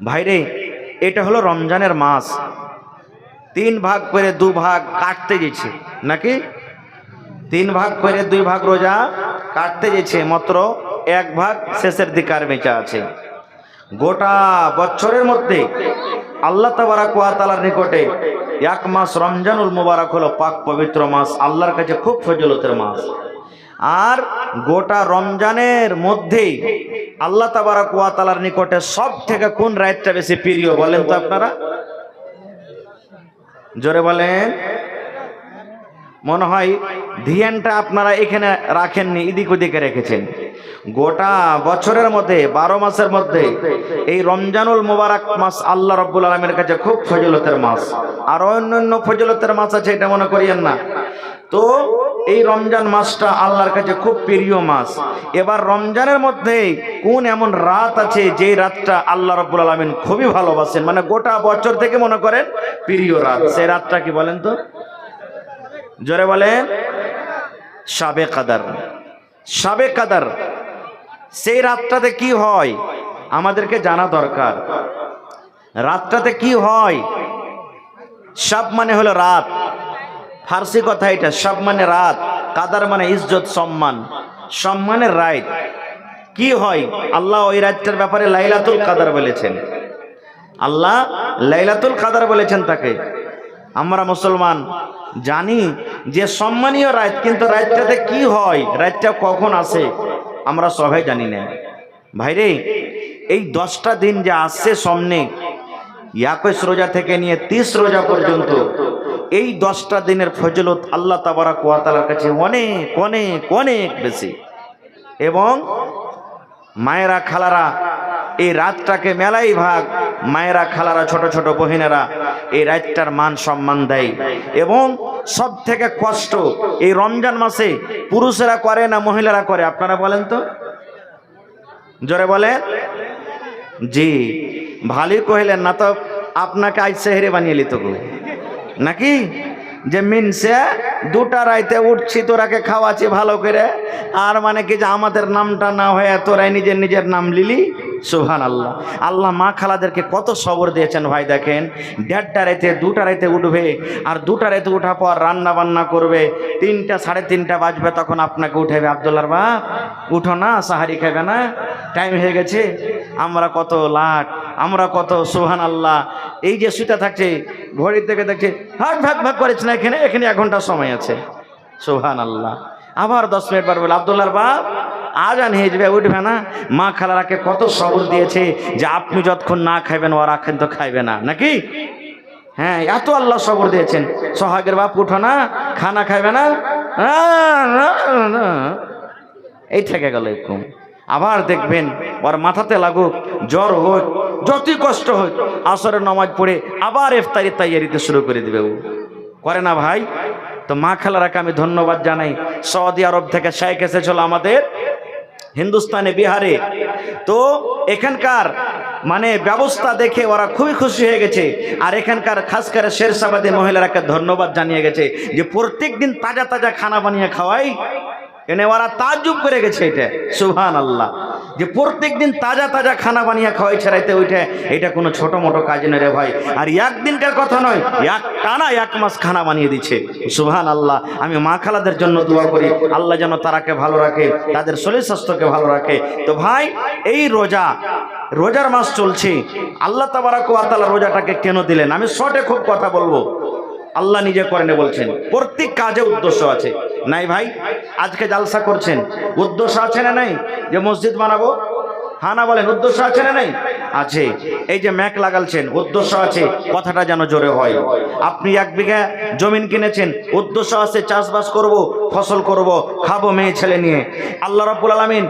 ভাইরে, এটা হলো রমজানের মাস। 3 ভাগ করে 2 ভাগ কাটতে গেছে নাকি? 3 ভাগ করে 2 ভাগ রোজা কাটতে গেছে, মাত্র 1 ভাগ শেষের দিকে আর বেঁচে আছে। গোটা বছরের মধ্যে আল্লাহ তাবারক ওয়া তাআলার নিকটে 1 মাস রমজানুল মুবারক হলো পাক পবিত্র মাস, আল্লাহর কাছে খুব ফজিলতের মাস। আর গোটা রমজানের মধ্যে আল্লাহ তাবারক ওয়া তাআলার নিকটে সব থেকে কোন রাতটা বেশি প্রিয় বলেন তো আপনারা? জোরে বলেন। মনে হয় ধ্যানটা আপনারা এখানে রাখেননি, এদিক ওদিকে রেখেছেন। গোটা বছরের মধ্যে 12 মাসের মধ্যে এই রমজানুল মুবারক মাস আল্লাহ রাব্বুল আলামিনের কাছে খুব ফজিলতের মাস। আর অন্যান্য ফজিলতের মাস আছে, এটা মনে করিয়েন না। তো এই রমজান মাসটা আল্লাহর কাছে খুব প্রিয় মাস। এবার রমজানের মধ্যে কোন এমন রাত আছে যে রাতটা আল্লাহ রাব্বুল আলামিন খুবই ভালোবাসেন, মানে গোটা বছর থেকে মনে করেন প্রিয় রাত, সেই রাতটা কি বলেন তো? জোরে বলেন। শাবে কদর। শাবে কদর, সেই রাতটাতে কি হয় আমাদেরকে জানা দরকার। রাতটাতে কি হয়? শাব মানে হলো রাত, ফার্সি কথা এটা। শাব মানে রাত, কাদার মানে ইজ্জত, সম্মান, সম্মানের রাত। কি হয়? আল্লাহ ওই রাতটার ব্যাপারে লাইলাতুল কদর বলেছেন। আল্লাহ লাইলাতুল কদর বলেছেন তাকে। আমরা মুসলমান জানি যে সম্মানীয় রাত, কিন্তু রাতটাতে কি হয়, রাতটা কখন আসে আমরা সবাই জানি না। ভাইরে, এই 10টা দিন যে আসছে সামনে, 21 রোজা থেকে নিয়ে 30 রোজা পর্যন্ত, এই 10টা দিনের ফজিলত আল্লাহ তাবারক ওয়া তাআলার কাছে অনেক অনেক অনেক বেশি। এবং মায়েরা খালারা এই রাতটাকে মেলাই ভাগ, মায়েরা খালারা ছোট ছোট বহিনেরা এই রাতটার মান সম্মান দেয়। এবং সব থেকে কষ্ট এই রমজান মাসে পুরুষেরা করে না মহিলারা করে, আপনারা বলেন তো? জোরে বলেন। জি, ভালোই কহিলেন না তো, আপনাকে আজ সেহরে বানিয়ে লিত নাকি? যে মিনসে 2টা রাইতে উঠছি, তোরাকে খাওয়াচ্ছি ভালো করে, আর মানে কি যে আমাদের নামটা না হয়ে তোরাই নিজের নিজের নাম লিলি। সুবহানাল্লাহ। আল্লাহ মা খালাদেরকে কত সবর দিয়েছেন ভাই। দেখেন, 1:30টা রাইতে 2টা রাইতে উঠবে, আর 2টা রাইতে উঠার পর রান্না বান্না করবে, 3টা 3:30 বাজবে, তখন আপনাকে উঠাবে, আব্দুল্লাহর বাপ উঠো না, সাহারি খাবে না, টাইম হয়ে গেছে। আমরা কত লাট, আমরা কত সুবহানাল্লাহ, এই যে শুতে থাকছে ঘড়ির থেকে দেখছে ভাগ ভাগ ভাগ করেছে না, এখানে 1 ঘন্টা সময় আছে। সুবহানাল্লাহ। আবার 10 মিনিট পর বলে আব্দুল্লাহর বাপ আজান হয়ে যাবে, উঠবে না। মা খালারাকে কত সবর দিয়েছে যে আপনি যতক্ষণ না খাইবেন ওরা কিন্তু খাইবে না, নাকি? হ্যাঁ, এত আল্লাহ সবর দিয়েছেন। সোহাগের বাপ উঠো না, খানা খাইবে না, এই থেকে গেল এরকম। আবার দেখবেন ওর মাথাতে লাগুক, জ্বর হোক, যতই কষ্ট হোক, আসরের নামাজ পড়ে আবার ইফতারি তৈয়ারিতে শুরু করে দিবে। ও করে না ভাই? তো মা খালারাকে আমি ধন্যবাদ জানাই। সৌদি আরব থেকে শেখ এসেছিল আমাদের হিন্দুস্তানে, বিহারে। তো এখানকার মানে ব্যবস্থা দেখে ওরা খুবই খুশি হয়ে গেছে। আর এখানকার খাস করে শেরশাবাদী মহিলারাকে ধন্যবাদ জানিয়ে গেছে যে প্রত্যেক দিন তাজা তাজা খানা বানিয়ে খাওয়াই। এনে ওরা তাজ্জুব করে গেছে এটা। সুবহানাল্লাহ, যে প্রত্যেক দিন তাজা তাজা খানা বানিয়ে খাওয়াইছে রাইতে ওইটা, এটা কোনো ছোট মোটো কাজ নয় রে ভাই। আর একদিনকার কথা নয়, টানা 1 মাস খানা বানিয়ে দিচ্ছে। সুবহানাল্লাহ। আমি মা খালাদের জন্য দোয়া করি, আল্লাহ যেন তারাকে ভালো রাখে, তাদের শরীর স্বাস্থ্যকে ভালো রাখে। তো ভাই, এই রোজার মাস চলছে, আল্লাহ তাবারক ওয়া তাআলা রোজাটাকে কেন দিলেন? আমি শর্টে খুব কথা বলবো। আল্লাহ নিজে করেন বলছেন, প্রত্যেক কাজে উদ্দেশ্য আছে। নাই ভাই, আজকে জালসা করছেন, উদ্দেশ্য আছে না নাই? যে মসজিদ বানাবো, হ্যাঁ না বলেন, উদ্দেশ্য আছে না নাই? আছে। এই যে ম্যাক লাগালছেন, উদ্দেশ্য আছে কথাটা যেন জোরে হয়। আপনি 1 বিঘা জমিন কিনেছেন, উদ্দেশ্য আছে চাষবাস করব, ফসল করব, খাবো মেয়ে ছেলে নিয়ে। আল্লাহ রাব্বুল আলামিন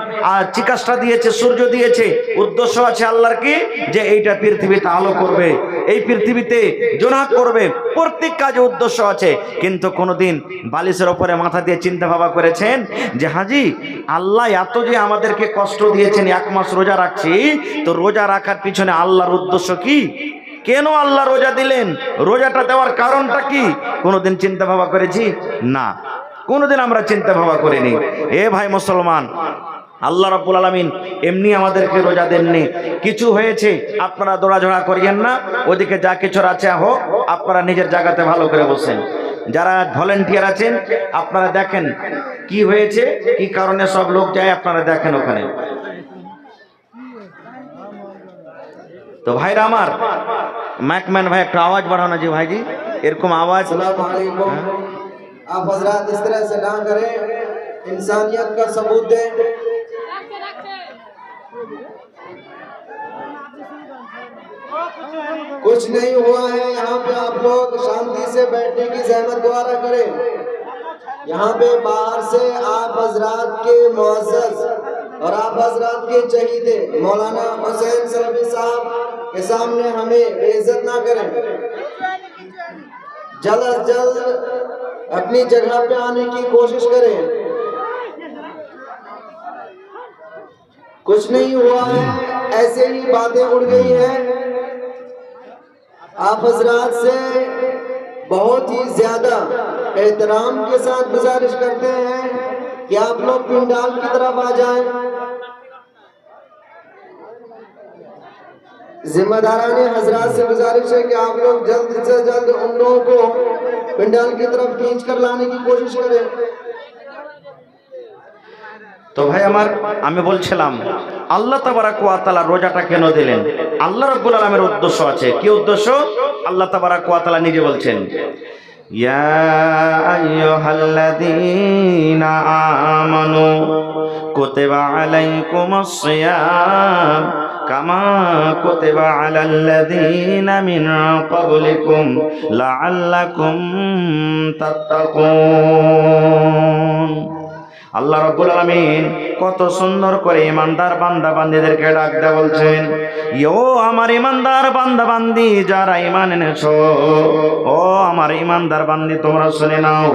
চিকাশটা দিয়েছে, সূর্য দিয়েছে, উদ্দেশ্য আছে আল্লাহর কি? যে এইটা পৃথিবীতে আলো করবে, এই পৃথিবীতে জোনাক করবে। প্রত্যেক কাজে উদ্দেশ্য আছে। কিন্তু কোনোদিন বালিশের ওপরে মাথা দিয়ে চিন্তা ভাবনা করেছেন যে হাজি আল্লাহ এত যে আমাদেরকে কষ্ট দিয়েছেন, 1 মাস রোজা রাখছি, তো রোজা রাখার পিছনে আল্লাহর উদ্দেশ্য কি? কেন আল্লাহ রোজা দিলেন? রোজাটা দেওয়ার কারণটা কি? কোনোদিন চিন্তা ভাবনা করেছি? না, কোনোদিন আমরা চিন্তা ভাবনা করিনি। এ ভাই মুসলমান, আল্লাহ রাব্বুল আলামিন এমনি আমাদেরকে রোজা দেননি, কিছু হয়েছে আপনারা দৌড়াঝোড়া করিয়েন না, ওদিকে যা কিছু আছে হোক, আপনারা নিজের জায়গাতে ভালো করে বসেন। যারা ভলেন্টিয়ার আছেন আপনারা দেখেন কি হয়েছে, কি কারণে সব লোক যায়, আপনারা দেখেন ওখানে। তো ভাইরা আমার, मैकमैन भाई एक आवाज बढ़ाओ ना जी भाई जी, एरकम आवाज। अस्सलाम वालेकुम। आप हजरात इस तरह से ना करें, इंसानियत का सबूत दें। कुछ नहीं हुआ है, यहाँ पे आप लोग शांति से बैठने की जहमत गवारा करें। यहाँ पे बाहर से आप हजरात के मुअज़्ज़ज़ और आप हजरात के चहीते मौलाना हुसैन सलफ़ी साहब के सामने हमें बेइज्जत ना करें। जल्द अज जल्द अपनी जगह पे आने की कोशिश करें। कुछ नहीं हुआ है, ऐसे ही बातें उड़ गई हैं। आप हजरात से बहुत ही ज्यादा एहतराम के साथ गुजारिश करते हैं कि आप लोग पिंडाल की तरफ आ जाएं। जिम्मेदाराने हजरात से गुजारिश है कि आप लोग जल्द से जल्द उन लोगों को पिंडाल की तरफ खींच कर लाने की कोशिश करें। তো ভাই আমার, আমি বলছিলাম আল্লাহ তাবারাক ওয়া তাআলা রোজাটা কেন দিলেন? আল্লাহ রাব্বুল আলামিনের উদ্দেশ্য আছে। কি উদ্দেশ্য? আল্লাহ তাবারাক ওয়া তাআলা নিজে বলছেন, ইয়া আইয়ুহাল্লাযীনা আমানু কুতিবা আলাইকুমুস সিয়াম কামা কুতিবা আলাল্লাযীনা মিন ক্বাবলিকুম লাআল্লাকুম তাত্তাকুন। আল্লাহ রাব্বুল আলামিন কত সুন্দর করে ইমানদার বান্দা বান্দীদেরকে ডাক দেয়া বলছেন, ও আমার ইমানদার বান্দা বান্দী যারা ঈমান এনেছো, ও আমার ইমানদার বান্দী তোমরা শুনে নাও,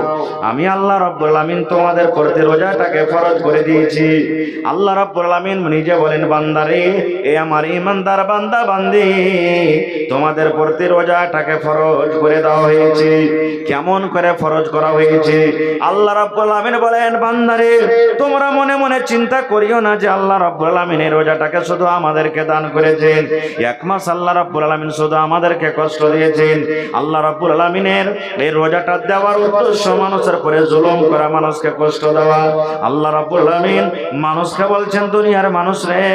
আমি আল্লাহ রাব্বুল আলামিন তোমাদের প্রতি রোজাটাকে ফরজ করে দিয়েছি। আল্লাহ রাব্বুল আলামিন নিজে বলেন, বান্দারে, এ আমার ইমানদার বান্দা বান্দী তোমাদের প্রতি রোজাটাকে ফরজ করে দেওয়া হয়েছে। কেমন করে ফরজ করা হয়েছে? আল্লাহ রাব্বুল আলামিন বলেন, বান্দারে তোমরা মনে মনে চিন্তা করিও না যে আল্লাহ রাব্বুল আলামিন এই রোজাটাকে শুধু আমাদেরকে দান করেছেন, এক মাস আল্লাহ রাব্বুল আলামিন শুধু আমাদেরকে কষ্ট দিয়েছেন। আল্লাহ রাব্বুল আলামিনের এই রোজাটা দেওয়ার উদ্দেশ্য মানুষের উপরে জুলুম করা, মানুষকে কষ্ট দেওয়া। আল্লাহ রাব্বুল আলামিন মানুষকে বলছেন, দুনিয়ার মানুষ রে,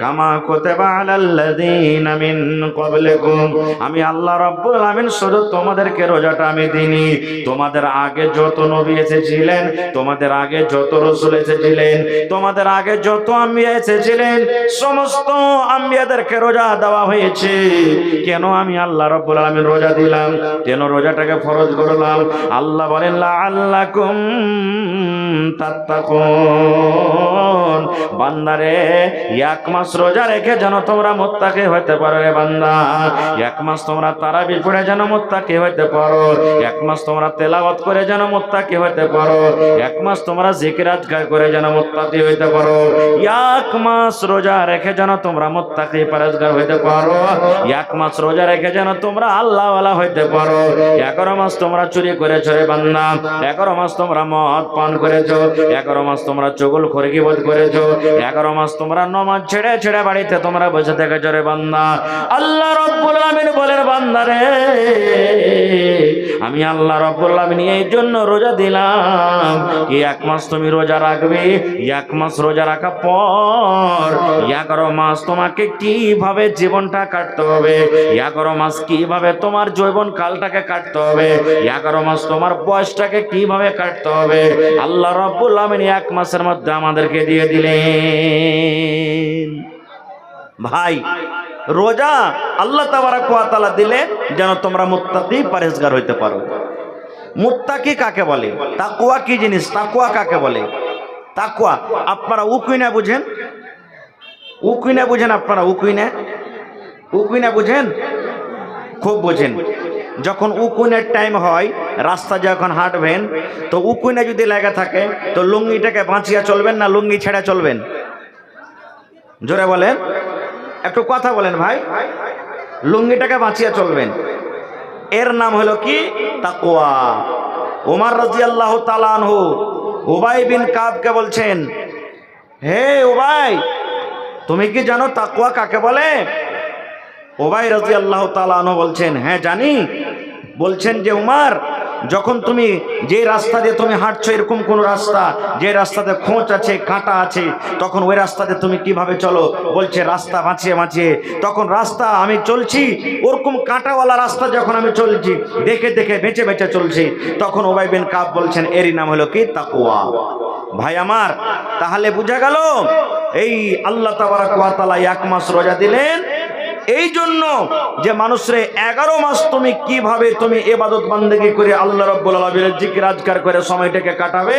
কামা কুতিবা আলাল্লাযীনা মিন ক্বাবলিকুম, আমি আল্লাহ রাব্বুল আলামিন শুধু তোমাদেরকে রোজাটা আমি দিইনি, তোমাদের আগে যত নবী এসেছিলেন, তোমাদের আগে যত রাসূল এসেছিলেন, তোমাদের আগে যত আম্বিয়া এসেছিলেন, সমস্ত আম্বিয়াদেরকে রোজা দেওয়া হয়েছে। কেন আমি আল্লাহ রাব্বুল আলামিন রোজা দিলাম? কেন রোজাটাকে ফরজ করলাম? আল্লাহ বলেন, লাআল্লাকুম তাত্তাকুন, বান্দারে এক মাস রোজা রেখে যেন তোমরা মুত্তাকি হতে পারো। রে বান্দা, এক মাস তোমরা তারাবি পড়ে যেন মুত্তাকি হতে পারো, এক মাস তোমরা তেলাওয়াত করে যেন মুত্তাকি হতে পারো, এক মাস তোমরা জিকির আজকার করে যেন মুত্তাকি হইতে পারো, এক মাস রোজা রেখে যেন তোমরা মুত্তাকি পরহেজগার হইতে পারো, এক মাস রোজা রেখে যেন তোমরা আল্লাহ ওয়ালা হইতে পারো। 11 মাস তোমরা চুরি করেছো রে বান্দা, 11 মাস তোমরা মদ পান করেছো, 11 মাস তোমরা চুগলখড়ি গীবত করেছো, 11 মাস তোমরা নামাজ ছেড়ে ছেড়ে বাড়িতে তোমরা বসে থেকেছো রে বান্দা। আল্লাহ রাব্বুল আলামিন বলেন, বান্দা রে, আমি আল্লাহ রাব্বুল আলামিন এই জন্য রোজা দিলাম কি এক মাস তুমি রোজা রাখবে, এক মাস রোজা রাখা পর 11 মাস তোমাকে কিভাবে জীবনটা কাটতে হবে, 11 মাস কিভাবে তোমার যৌবন কালটাকে কাটতে হবে, 11 মাস তোমার বয়সটাকে কিভাবে কাটতে হবে, আল্লাহ রাব্বুল আলামিন এক মাসের মধ্যে আমাদেরকে দিয়ে দিলেন। ভাই, রোজা আল্লাহ তাবারাক ওয়া তাআলা দিলে যেন তোমরা মুত্তাকি পরহেজগার হইতে পারো। মুত্তাকি কাকে বলে? তাকওয়া কি জিনিস? তাকওয়া কাকে বলে? তাকওয়া আপনারা উকুইনা বুঝেন? উকুইনা বুঝেন আপনারা? উকুইনা, উকুইনা বুঝেন? খুব বুঝেন। যখন উকুনের টাইম হয়, রাস্তা যখন হাঁটবেন, তো উকুইনা যদি লেগে থাকে তো লুঙ্গিটাকে বাঁচিয়ে চলবেন না লুঙ্গি ছেড়ে চলবেন? জোরে বলেন, একটু কথা বলেন ভাই। লুঙ্গিটাকে বাঁচিয়ে চলবেন, এর নাম হলো কি? তাকওয়া। ওমর রাদিয়াল্লাহু তাআলা আনহু উবাই বিন কাবকে বলছেন, হে উবাই, তুমি কি জানো তাকওয়া কাকে বলে? উবাই রাদিয়াল্লাহু তাআলা আনহু বলছেন, হ্যাঁ জানি। বলছেন যে উমার, যখন তুমি যে রাস্তা দিয়ে তুমি হাঁটছো, এরকম কোন রাস্তা যে রাস্তাতে খোঁচ আছে, কাঁটা আছে, তখন ওই রাস্তাতে তুমি কিভাবে চলো? বলছে রাস্তা বাঁচিয়ে বাঁচিয়ে। তখন রাস্তা আমি চলছি, ওরকম কাঁটাওয়ালা রাস্তা যখন আমি চলছি, দেখে দেখে বেঁচে বেঁচে চলছি, তখন উবাই বিন কাব বলছেন এরই নাম হলো কি তাকওয়া। ভাই আমার, তাহলে বোঝা গেল এই আল্লাহ তাবারক ওয়া তাআলা 1 মাস রোজা দিলেন এই জন্য যে মানুষরে 11 মাস তুমি কিভাবে তুমি ইবাদত বান্দেগি করে আল্লাহ রাব্বুল আলামিনের জিকির আজকার করে সময়টাকে কাটাবে,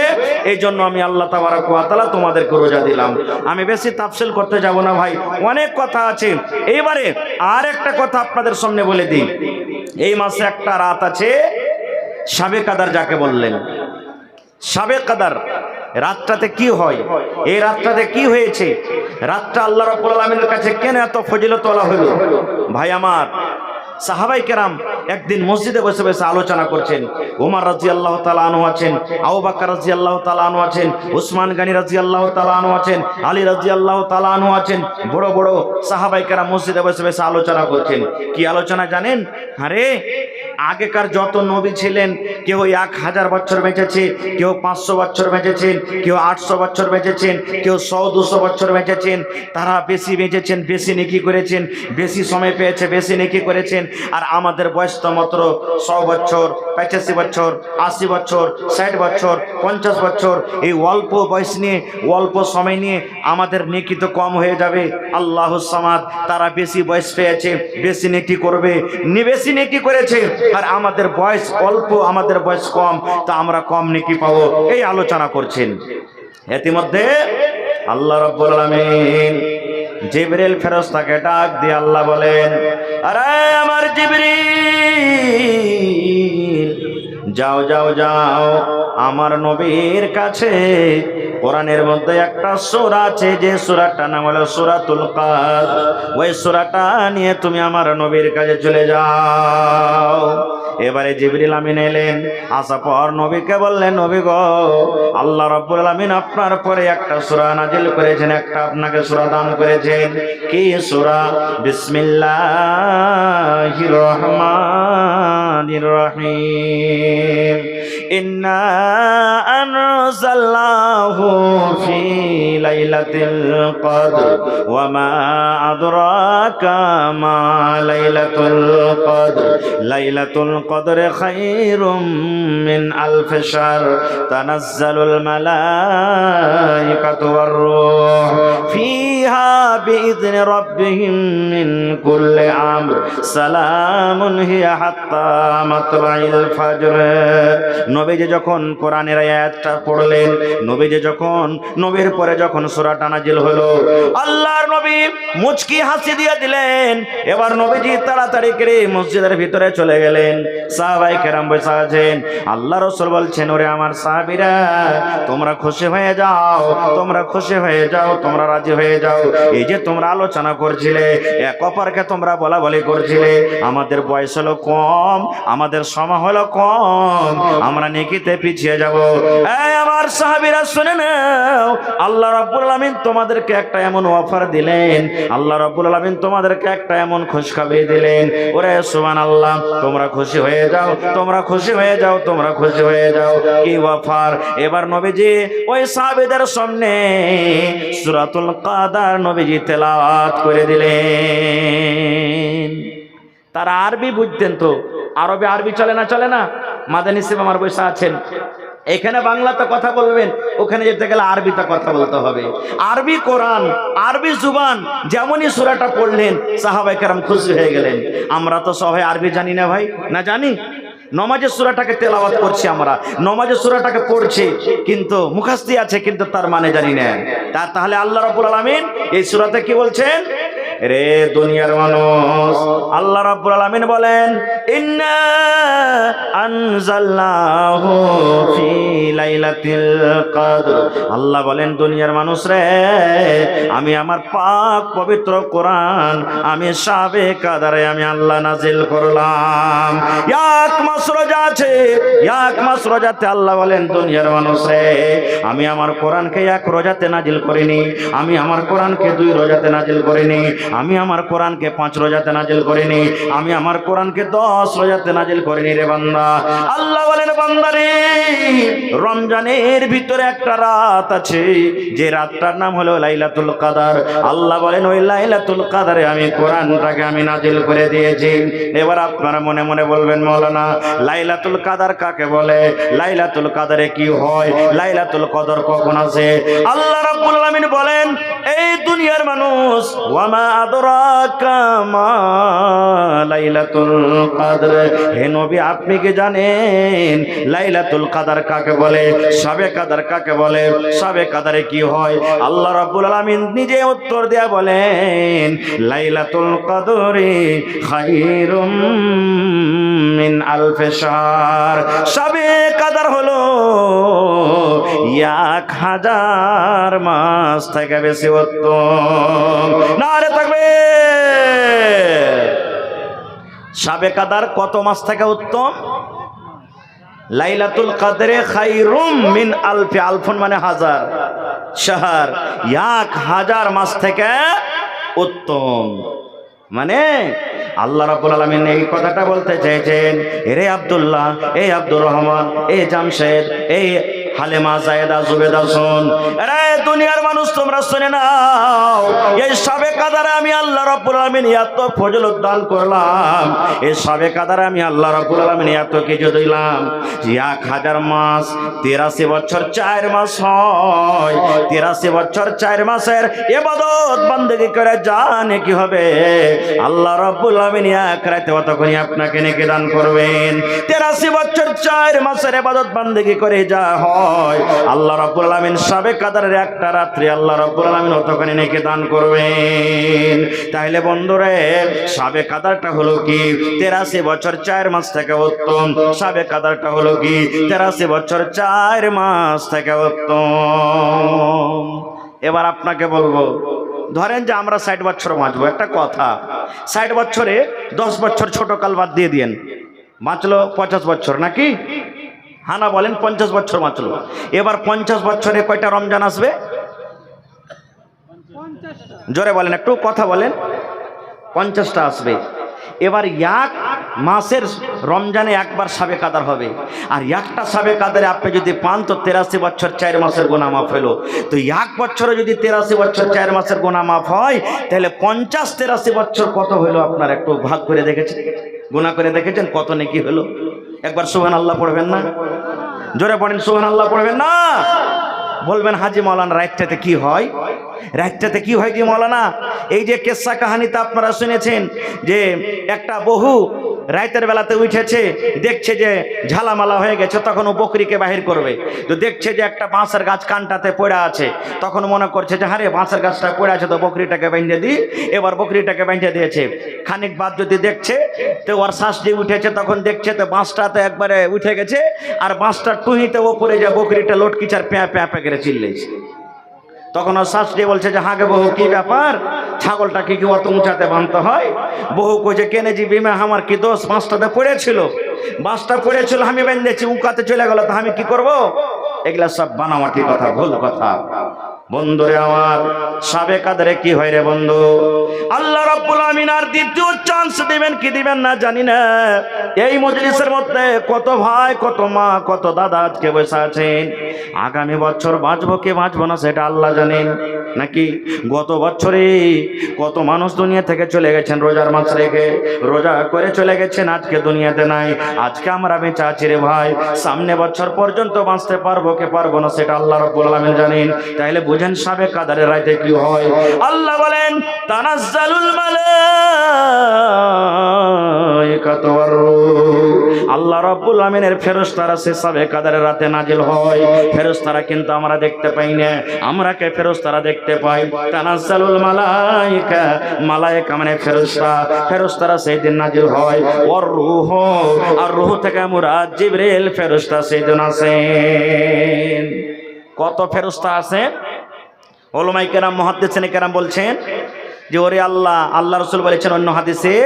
এই জন্য আমি আল্লাহ তাবারক ওয়া তাআলা তোমাদেরকে রোজা দিলাম। আমি বেশি তাফসীল করতে যাব না ভাই, অনেক কথা আছে। এইবারে আর একটা কথা আপনাদের সামনে বলে দিই। এই মাসে একটা রাত আছে শাবে কাদার, যাকে বললেন শাবে কাদার। রাতটাতে কি হয়, এই রাতটাতে কি হয়েছে, রাতটা আল্লাহ রাব্বুল আলামিনের কাছে কেন এত ফজিলতওয়ালা হলো? ভাই আমার, সাহাবাই কেরাম একদিন মসজিদে বসে বসে আলোচনা করছেন। ওমর রাদিয়াল্লাহু তাআলা আনহু আছেন, আবু বকর রাদিয়াল্লাহু তাআলা আনহু আছেন, উসমান গনি রাদিয়াল্লাহু তাআলা আনহু আছেন, আলী রাদিয়াল্লাহু তাআলা আনহু আছেন। বড় বড় সাহাবাই কেরাম মসজিদে বসে বসে আলোচনা করছেন। কি আলোচনা জানেন? আরে আগেকার যত নবী ছিলেন, কেউ 1000 বছর বেঁচেছে, কেউ 500 বছর বেঁচেছেন, কেউ 800 বছর বেঁচেছেন, কেউ 100-200 বছর বেঁচেছেন। তারা বেশি বেঁচেছেন, বেশি নেকি করেছেন, বেশি সময় পেয়েছে, বেশি নেকি করেছেন। আর আমাদের বয়স তো মাত্র 100 বছর, 85 বছর, 80 বছর, 60 বছর, 50 বছর। এই অল্প বয়স নিয়ে, অল্প সময় নিয়ে আমাদের নেকি তো কম হয়ে যাবে। আল্লাহুস সামাদ, তারা বেশি বয়স পেয়েছে, বেশি নেকি করবে, বেশি নেকি করেছে। আর আমাদের বয়স অল্প, আমাদের বয়স কম, তা আমরা কম নেকি পাবো, এই আলোচনা করছেন। ইতিমধ্যে আল্লাহ রাব্বুল আলামিন জিবরিল ফেরেশতাকে ডাক দিয়ে আল্লাহ বলেন, আরে আমার জিবরিল, যাও যাও যাও, আমার নবীর কাছে কোরআনের মধ্যে একটা সূরা আছে, যে সূরাটার নাম হলো সূরাতুল কাদ। ওই সূরাটা নিয়ে তুমি আমার নবীর কাছে চলে যাও। এবারে জিবরিল আমিন এলেন, আসার পর নবীকে বললেন, নবী গো, আল্লাহ রাব্বুল আলামিন আপনার পরে একটা সূরা নাজিল করেছেন, একটা আপনাকে সূরা দান করেছেন। কি সূরা? বিসমিল্লাহির রহমানির রহিম। ইন্না আনজালনাহু ফি লাইলাতিল কদর ওয়া মা আদরাকা মা লাইলাতুল কদর। লাইলাতুল কদর খায়রুম মিন আলফি শাহর। তানাজ্জালুল মালাইকাতু ওয়ার রূহ ফিহা বিইذনি রাব্বিহিম মিন কুল্লি আমর। সালামুন হিয়া হাত্তা মাতলাইল ফাজর। নবীজি যখন কোরআনের আয়াতটা পড়লেন, নবীজি যখন, নবীর পরে যখন সূরাটা নাজিল হলো, আল্লাহর নবী মুচকি হাসি দিয়ে দিলেন। এবার নবীজি তাড়াতাড়ি করে মসজিদের ভিতরে চলে গেলেন। সাহাবায়ে কেরাম বসে আছেন। আল্লাহ রাসূল বলছেন, ওরে আমার সাহাবীরা, তোমরা খুশি হয়ে যাও, তোমরা খুশি হয়ে যাও, তোমরা রাজি হয়ে যাও। এই যে তোমরা আলোচনা করছিলে, এক অপরকে তোমরা বলা বলি করছিলে, আমাদের বয়স হলো কম, আমাদের সময় হলো কম, আমরা নেকিতে পিছিয়ে যাব। এই আমার সাহাবীরা শুনে নাও, আল্লাহ রাব্বুল আলামিন তোমাদেরকে একটা এমন অফার দিলেন, আল্লাহ রাব্বুল আলামিন তোমাদেরকে একটা এমন খুশখবরি দিলেন। ওরে সুবহানাল্লাহ, তোমরা খুশি হয়ে যাও, তোমরা খুশি হয়ে যাও, তোমরা খুশি হয়ে যাও। কি অফার? এবার নবীজি ওই সাহাবীদের সামনে সূরাতুল কাদার নবীজি তেলাওয়াত করে দিলেন। তারা আরবি বুঝতেন তো, আরবে আরবি চলে না, চলে না? মাদানী সাহেব আমার বসে আছেন, এখানে বাংলাতে কথা বলবেন, ওখানে যেতে গেলে আরবিতে কথা বলতে হবে। আরবি কোরআন, আরবি জুবান, যেমনই সূরাটা পড়লেন সাহাবায়ে কেরাম খুশি হয়ে গেলেন। আমরা তো সবাই আরবি জানি না ভাই, না জানি? নমাজের সূরাটাকে তেলাওয়াত করছি আমরা, নমাজের সূরাটাকে পড়ছি, কিন্তু মুখস্থি আছে, কিন্তু তার মানে জানি না। তাহলে আল্লাহ রাব্বুল আলামিন এই সূরাতে কি বলছেন? রে দুনিয়ার মানুষ, আল্লাহ রাব্বুল আলামিন বলেন ইন্না আনজালনাহু ফি লাইলাতিল কদর। আল্লাহ বলেন দুনিয়ার মানুষ রে, আমি আমার পাক পবিত্র কোরআন আমি শাবে কাদারে আমি আল্লাহ নাজিল করলাম। এক মাস রোজা আছে, এক মাস রোজাতে আল্লাহ বলেন দুনিয়ার মানুষ রে, আমি আমার কোরআনকে এক রোজাতে নাজিল করিনি, আমি আমার কোরআনকে 2 রোজাতে নাজিল করিনি, আমি আমার কোরআনকে 5 রোজাতে নাজিল করিনি, আমি আমার কোরআনকে 10 রোজাতে নাজিল করিনি রে বান্দা। আল্লাহ বলেন বান্দা রে, রমজানের ভিতরে একটা রাত আছে, যে রাতটার নাম হলো লাইলাতুল কদর। আল্লাহ বলেন ওই লাইলাতুল কদরে আমি কোরআনটাকে আমি নাজিল করে দিয়েছি। এবার আপনারা মনে মনে বলবেন মাওলানা লাইলাতুল কদর কাকে বলে, লাইলাতুল কদরে কি হয়, লাইলাতুল কদর কখন আছে? আল্লাহ রাব্বুল আলামিন বলেন এই দুনিয়ার মানুষ, ওয়ামা আদরাকা মা লাইলাতুল কদর, হে নবী আপনি কি জানেন লাইলাতুল কদর কাকে বলে, শবে কদর কাকে বলে, শবে কদরে কি হয়? আল্লাহ রাব্বুল আলামিন নিজে উত্তর দেয়া বলেন লাইলাতুল কদরে খায়রুম মিন আলফি শাহর, শবে কদর হলো 1000 মাস থেকে বেশি উত্তম। নারে তাকবীর। শবে কদর কত মাস থেকে উত্তম? লাইলাতুল কদরে খায়রুম মিন আলফি, আলফুন মানে 1000, শাহর 1000 মাস থেকে উত্তম। মানে আল্লাহ রাব্বুল আলামিন এই কথাটা বলতে চেয়েছেন, রে আব্দুল্লাহ, এই আব্দুর রহমান, এই জামশেদ, এই হালেমা, জায়েদা, জুবেদা, শুন রে দুনিয়ার মানুষ তোমরা শুনে নাও, এই শবে কদরে আমি আল্লাহ রাব্বুল আলামিন এত ফজিলত দান করলাম, এই শবে কদরে আমি আল্লাহ রাব্বুল আলামিন এত কিছু দিলাম। 1000 মাস 83 বছর 4 মাস হয়, 83 বছর 4 মাসের ইবাদত বান্দেগি করে জানে কি হবে? আল্লাহ রাব্বুল আলামিন এক রাতে অতক্ষণই আপনাকে নেকি দান করবেন। 83 বছর 4 মাসের ইবাদত বান্দেগি করে যা হয়, আল্লাহ রাব্বুল আলামিন শবে কদরের একটা রাত্রি আল্লাহ রাব্বুল আলামিন অতক্ষণই নেকি দান করবেন। তাহলে বন্ধুরে শবে কদরটা হলো কি? 83 বছর 4 মাস থেকে উত্তম। শবে কদরটা হলো কি? 83 বছর 4 মাস থেকে উত্তম। এবার আপনাকে বলবো, ধরেন যে আমরা 60 বছর বাঁচবো, একটা কথা, 60 বছরে 10 বছর ছোট কাল বাদ দিয়ে দিয়েন, বাঁচলো 50 বছর নাকি? হানা বলেন 50 বছর বাঁচলো। এবার 50 বছরে কয়টা রমজান আসবে? জোরে বলেন, একটু কথা বলেন। 50টা আসবে। এবার এক মাসের রমজানে একবার শবে কদর হবে, আর একটা শবে কদরে আপনি যদি পান তো 83 বছর 4 মাসের গুনাহ মাফ হলো। তো এক বছরে যদি 83 বছর 4 মাসের গুনাহ মাফ হয়, তাহলে 50 83 বছর কত হলো আপনার একটু ভাগ করে দেখেছেন, গুনাহ করে দেখেছেন কত নেকি হলো? একবার সুবহানাল্লাহ পড়বেন না? জোরে পড়েন সুবহানাল্লাহ পড়বেন না? বলবেন হাজি মাওলানা রাতটাতে কি হয়? রাতটাতে কি হয় কি মাওলানা? এই যে কিসসা কাহিনীতে আপনারা শুনেছেন যে একটা বহু রাতের বেলাতে উঠেছে, দেখছে যে ঝালামালা হয়ে গেছে, তখন ও বকরিকে বাহির করবে। তো দেখছে যে একটা বাঁশের গাছ কানটাতে পড়ে আছে, তখন মনে করছে যে হারে বাঁশের গাছটা পড়ে আছে, তো বকরিটাকে বেঁধে দিই। এবার বকরিটাকে বেঁধে দিয়েছে। খানিক বাদ যদি দেখছে তো ওর শ্বাস দিয়ে উঠেছে, তখন দেখছে তো বাঁশটাতে একবারে উঠে গেছে, আর বাঁশটার টুহিতে ওপরে যে বকরিটা লটকিচার প্যাঁ প্যাঁ প্যাঁ করে চিল্লেছে। তখন ওর শ্বাস দিয়ে বলছে যে হাগে বহু কি ব্যাপার, ছাগলটাকে কি অত উঁচাতে বাঁধতে হয়? বহু কইছে কেনে জি বিমা আমার কি দোষ, বাঁশটাতে পড়েছিল, বাঁশটা পড়েছিল আমি বেঁধেছি, উকাতে চলে গেল, তো আমি কি করব? এগুলা সব বানামাটি কথা, ভুল কথা। বন্ধুরে আমার, শবে কদরে কি হয় রে বন্ধু? আল্লাহ রাব্বুল আমিন আর দ্বিতীয় চান্স দিবেন কি দিবেন না জানি না। এই মজলিসের মধ্যে কত ভাই, কত মা, কত দাদা আজকে বসে আছেন। আগামী বছর বাঁচবো কি বাঁচবো না সেটা আল্লাহ জানেন, নাকি গত বছরে কত মানুষ দুনিয়া থেকে চলে গেছেন, রোজার মাস রেখে রোজা করে চলে গেছেন, আজকে দুনিয়াতে নাই। আজকে আমরা বেঁচে আছি রে ভাই, সামনে বছর পর্যন্ত বাঁচতে পারবো কি পারবো না সেটা আল্লাহ রাব্বুল আলামিন জানেন। তাইলে বুঝেন শবে কদরের রাতে কি হয়। আল্লাহ বলেন তানাজ্জালুল মালাইকাতু ওয়ার রূহ, আল্লাহ রাব্বুল রব্বুল আমিনের ফেরেশতারা সে সাবে কাদারের রাতে নাজিল হয়। ফেরেশতারা কিন্তু আমরা দেখতে পাই না, আমরা কে ফেরেশতারা দেখতে পাই। তানাজ্জালুল মালায়েকা, মালায়েকা মানে ফেরেশতা, ফেরেশতারা সেই দিন নাজিল হয়। ওর রূহ, আর রূহ থেকে মুরাদ জিবরিল ফেরেশতা সেই দিন আছেন। কত ফেরেশতা আছেন? উলামায়ে কেরাম, মুহাদ্দিসিনে কেরাম বলছেন যে ওরে আল্লাহ, আল্লাহ রাসূল বলেছেন অন্য হাদিসে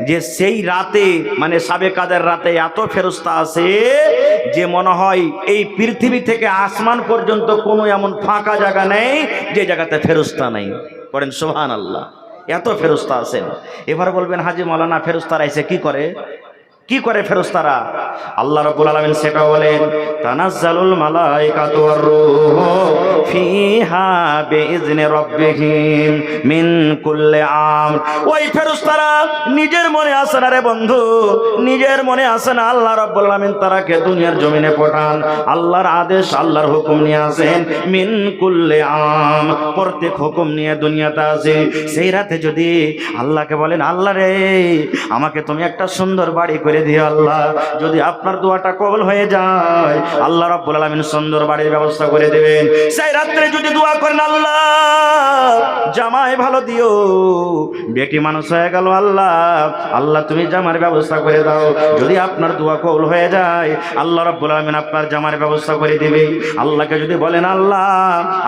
যে সেই রাতে মানে সাবে কাদের রাতে এত ফেরেশতা আছে যে মনে হয় এই পৃথিবী থেকে আসমান পর্যন্ত কোনো এমন ফাঁকা জায়গা নেই যে জায়গাতে ফেরেশতা নেই। পড়েন সুবহানাল্লাহ, এত ফেরেশতা আছেন। এবার বলবেন হাজী মাওলানা ফেরেশতারা এসে কি করে? কি করে ফেরেশতারা? আল্লাহ রাব্বুল আলামিন সেটা বলেন, তানাজ্জালুল মালায়েকাতু ওয়ার রূহু ফিহা বিইজনি রাব্বিহিম মিন কুল্লি আমর। ওই ফেরেশতারা নিজের মনে আসে না রে বন্ধু, নিজের মনে আসে না। আল্লাহ রাব্বুল আলামিন তারাকে দুনিয়ার জমিনে পাঠান, আল্লাহর আদেশ, আল্লাহর হুকুম নিয়ে আসেন। মিন কুল্লি আম, প্রত্যেক হুকুম নিয়ে দুনিয়াতে আসে। সেই রাতে যদি আল্লাহকে বলেন, আল্লাহ রে আমাকে তুমি একটা সুন্দর বাড়ি করে দিও আল্লাহ, যদি আপনার দোয়াটা কবুল হয়ে যায় আল্লাহ রাব্বুল আলামিন সুন্দর বাড়ির ব্যবস্থা করে দেবেন। সেই রাত্রে যদি দোয়া করেন, আল্লাহ জামাই ভালো দিও, বেটি মানুষ হয়ে গেল আল্লাহ, আল্লাহ তুমি জামার ব্যবস্থা করে দাও, যদি আপনার দোয়া কবুল হয়ে যায় আল্লাহ রাব্বুল আলামিন আপনার জামার ব্যবস্থা করে দিবে। আল্লাহকে যদি বলেন, আল্লাহ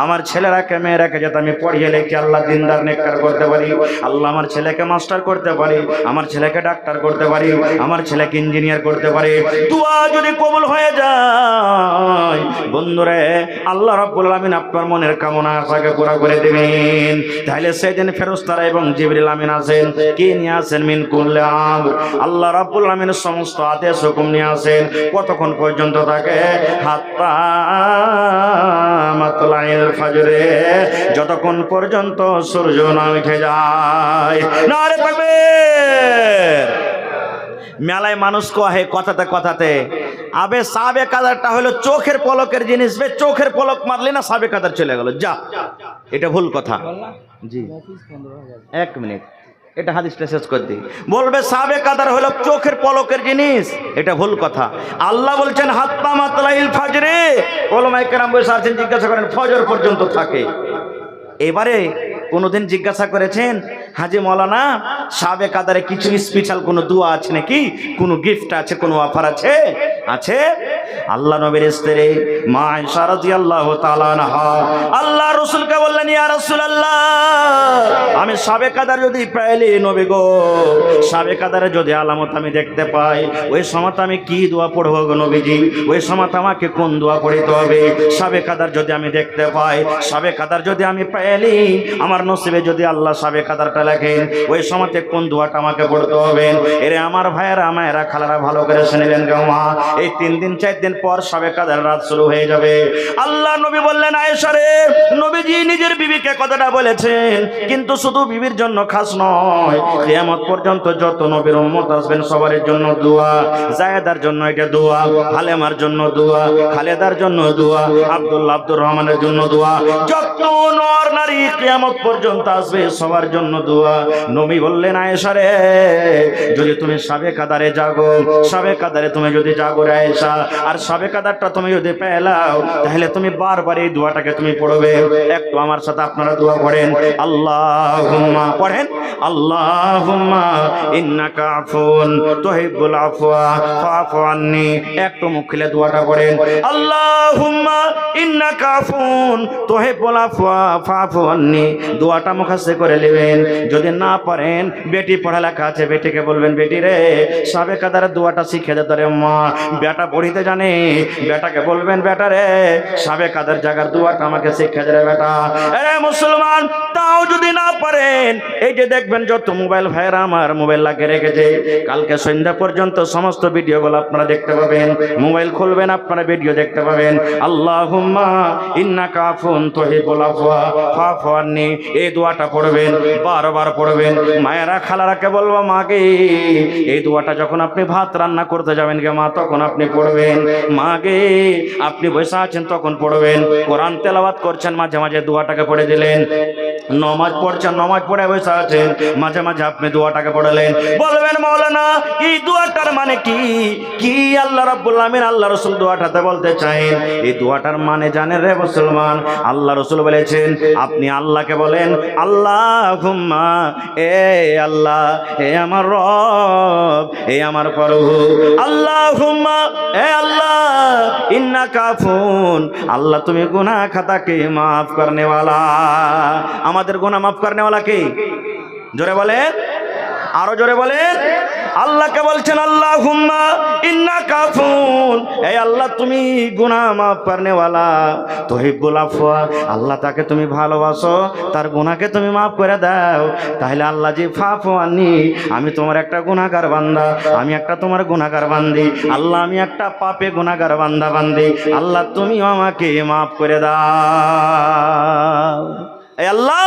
আমার ছেলেরাকে মেয়েরাকে যাতে আমি পড়িয়ে লেখে আল্লাহ দিনদার নেককার করতে পারি, আল্লাহ আমার ছেলেকে মাস্টার করতে পারি, আমার ছেলেকে ডাক্তার করতে পারি, আমার ছেলেকে ইঞ্জিনিয়ার করতে পারে, দোয়া যদি কবুল হয়ে যায় বন্ধুরে আল্লাহ রাব্বুল আলামিন আপনার মনের কামনা আশাকে পুরা করে দেবেন। তাহলে সেদিন ফেরেশতারা এবং জিবরিল আমিন আছেন, কি নিয়ে আসেন? মিন কুল্লি আমর, আল্লাহ রাব্বুল আলামিনের সমস্ত আদেশ হুকুম নিয়ে আসেন। কতক্ষণ পর্যন্ত থাকে? হাত্তা মাতলাইল ফাজরে, যতক্ষণ পর্যন্ত সূর্য না উঠে যায়। নারে তাকবীর। মেলায় মানুষ কহে কথাতে কথাতে, আবে সাবে কাদারটা হলো চোখের পলকের জিনিস, বে চোখের পলক মারলে না সাবে কাদার চলে গেল, যা, এটা ভুল কথা। জি 1 মিনিট, এটা হাদিসটা শেষ করে দিই। বলবে সাবে কাদার হলো চোখের পলকের জিনিস, এটা ভুল কথা। আল্লাহ বলছেন হাত্তা মাতলাইল ফাজরে, উলামায়ে কেরাম বসে আছেন, জিজ্ঞাসা করেন ফজর পর্যন্ত থাকে। এবারে কোনোদিন জিজ্ঞাসা করেছেন, হাজী মাওলানা সাবে কাদারে কিছু স্পেশাল কোনো দোয়া আছে নাকি, কোনো গিফট আছে, কোনো অফার আছে? আছে। আল্লাহ নবীর স্ত্রী মা আয়েশা রাদিয়াল্লাহু তাআলা আনহা আল্লাহ রাসূলকে বললেন, ইয়া রাসূলুল্লাহ আমি সাবে কাদার যদি পাইলি নবী গো, সাবে কাদারে যদি আলামত আমি দেখতে পাই, ওই সময় আমি কি দোয়া পড়বো গো নবীজি? ওই সময় আমাকে কোন দোয়া পড়তে হবে? সাবে কাদার যদি আমি দেখতে পাই, সাবে কাদার যদি আমি পাইলি, আমার নসিবে যদি আল্লাহ সাবে কাদারটা লেখেন, ওই সময়তে কোন দোয়াটা আমাকে পড়তে হবে? এরে আমার ভাইয়েরা, মায়েরা, খালারা ভালো করে শুনলেন গো মা, এই 3 দিন 4 দিন পর সাবে কাদার রাত শুরু হয়ে যাবে। আল্লাহ নবী বললেন, আয়েশা রে, নবীজি নিজের বিবিকে কথাটা বলেছেন, কিন্তু শুধু বিবির জন্য খাস নয়, কিয়ামত পর্যন্ত যত নবীর উম্মত আসবেন সবার জন্য দোয়া। জায়েদার জন্য এটা দোয়া, হালেমার জন্য দোয়া, খালেদার জন্য দোয়া, আব্দুল্লাহ আব্দুর রহমানের জন্য দোয়া, যত নর নারী কিয়ামত পর্যন্ত আসবে সবার জন্য দোয়া। নবী বললেন, আয়েশা রে, যদি তুমি সাবে কাদারে জাগো, সাবে কাদারে তুমি যদি জাগো রে আয়েশা, আর সাবে কাদারটা তুমি যদি পেলাও, তাহলে তুমি বারবার এই দোয়াটাকে তুমি পড়বে। একটু আমার সাথে আপনারা দোয়া পড়েন, আল্লাহুম্মা, পড়েন আল্লাহুম্মা ইন্নাকা আফুন তুহিব্বুল আফওয়া ফাফু আন্নি। একটু মুখ খুলে দোয়াটা পড়েন, আল্লাহুম্মা ইন্নাকা আফুন তুহিব্বুল আফওয়া ফাফু আন্নি। দোয়াটা মুখস্থ করে নেবেন। যদি না পারেন, বেটি পড়ালেখা আছে, বেটিকে বলবেন, বেটি রে সাবে কাদারের দোয়াটা শিখে দে তোরে মা। বেটা পড়িতে জানে, বেটাকে বলবেন, বেটা রে সাবে কাদার জায়গার দোয়াটা আমাকে শিখে দে রে বেটা। আরে মুসলমান, তাও যদি না পারেন, এই যে দেখবেন যত মোবাইল ভাইরা আমার মোবাইল লাগিয়ে রেখেছে, কালকে সন্ধ্যা পর্যন্ত সমস্ত ভিডিওগুলো আপনারা দেখতে পাবেন। মোবাইল খুলবেন, আপনারা ভিডিও দেখতে পাবেন। আল্লাহুম্মা ইন্নাকা আফুন তুহিব্বুল আফওয়া ফাফু আন্নি, এই দোয়াটা পড়বেন, বারবার পড়বেন। মায়েরা, খালারাকে বলবো, মাকে এই দোয়াটা যখন আপনি ভাত রান্না করতে যাবেন গে মা, তখন আপনি পড়বেন। মাকে আপনি বসে আছেন তখন পড়বেন। কোরআন তেলাওয়াত করছেন, মাঝে মাঝে দোয়াটাকে পড়ে দিলেন। নমাজ পড়ছেন, নমাজ পড়ে বসে আছেন, মাঝে মাঝে আপনি দোয়াটাকে পড়লেন, বলবেন মাওলানা এই দোয়াটার মানে কি? কি আল্লাহ রাব্বুল আমিন আল্লাহ রাসূল দোয়াটাতে বলতে চান? এই দোয়াটার মানে জানেন রে মুসলমান? আল্লাহ রাসূল বলেছেন আপনি আল্লাহকে বলেন আল্লাহুম্মা, এ আল্লাহ, এ আমার রব, এ আমার প্রভু, আল্লাহুম্মা, এ আল্লাহ, ইন্নাকা আফুন, আল্লাহ তুমি গুনাহ খাতাকে মাফ করনে वाला। আমাদের গুনাহ মাফ করনে वाला কে? জোরে বলেন, আরো জোরে বলেন। আল্লাহকে বলছেন আল্লাহুম্মা ইন্নাকা আফুন, এই আল্লাহ তুমি গুনাহ মাফ করনে वाला, তুহিব্বুল আফওয়া, আল্লাহ তাকে তুমি ভালোবাসো, তার গুনাহকে তুমি মাফ করে দাও। তাহলে আল্লাহ জি ফাফু আন্নি, আমি তোমার একটা গুনাহগার বান্দা, আমি একটা তোমার গুনাহগার বান্দি, আল্লাহ আমি একটা পাপে গুনাহগার বান্দা বান্দি, আল্লাহ তুমি আমাকে মাফ করে দাও। এই আল্লাহ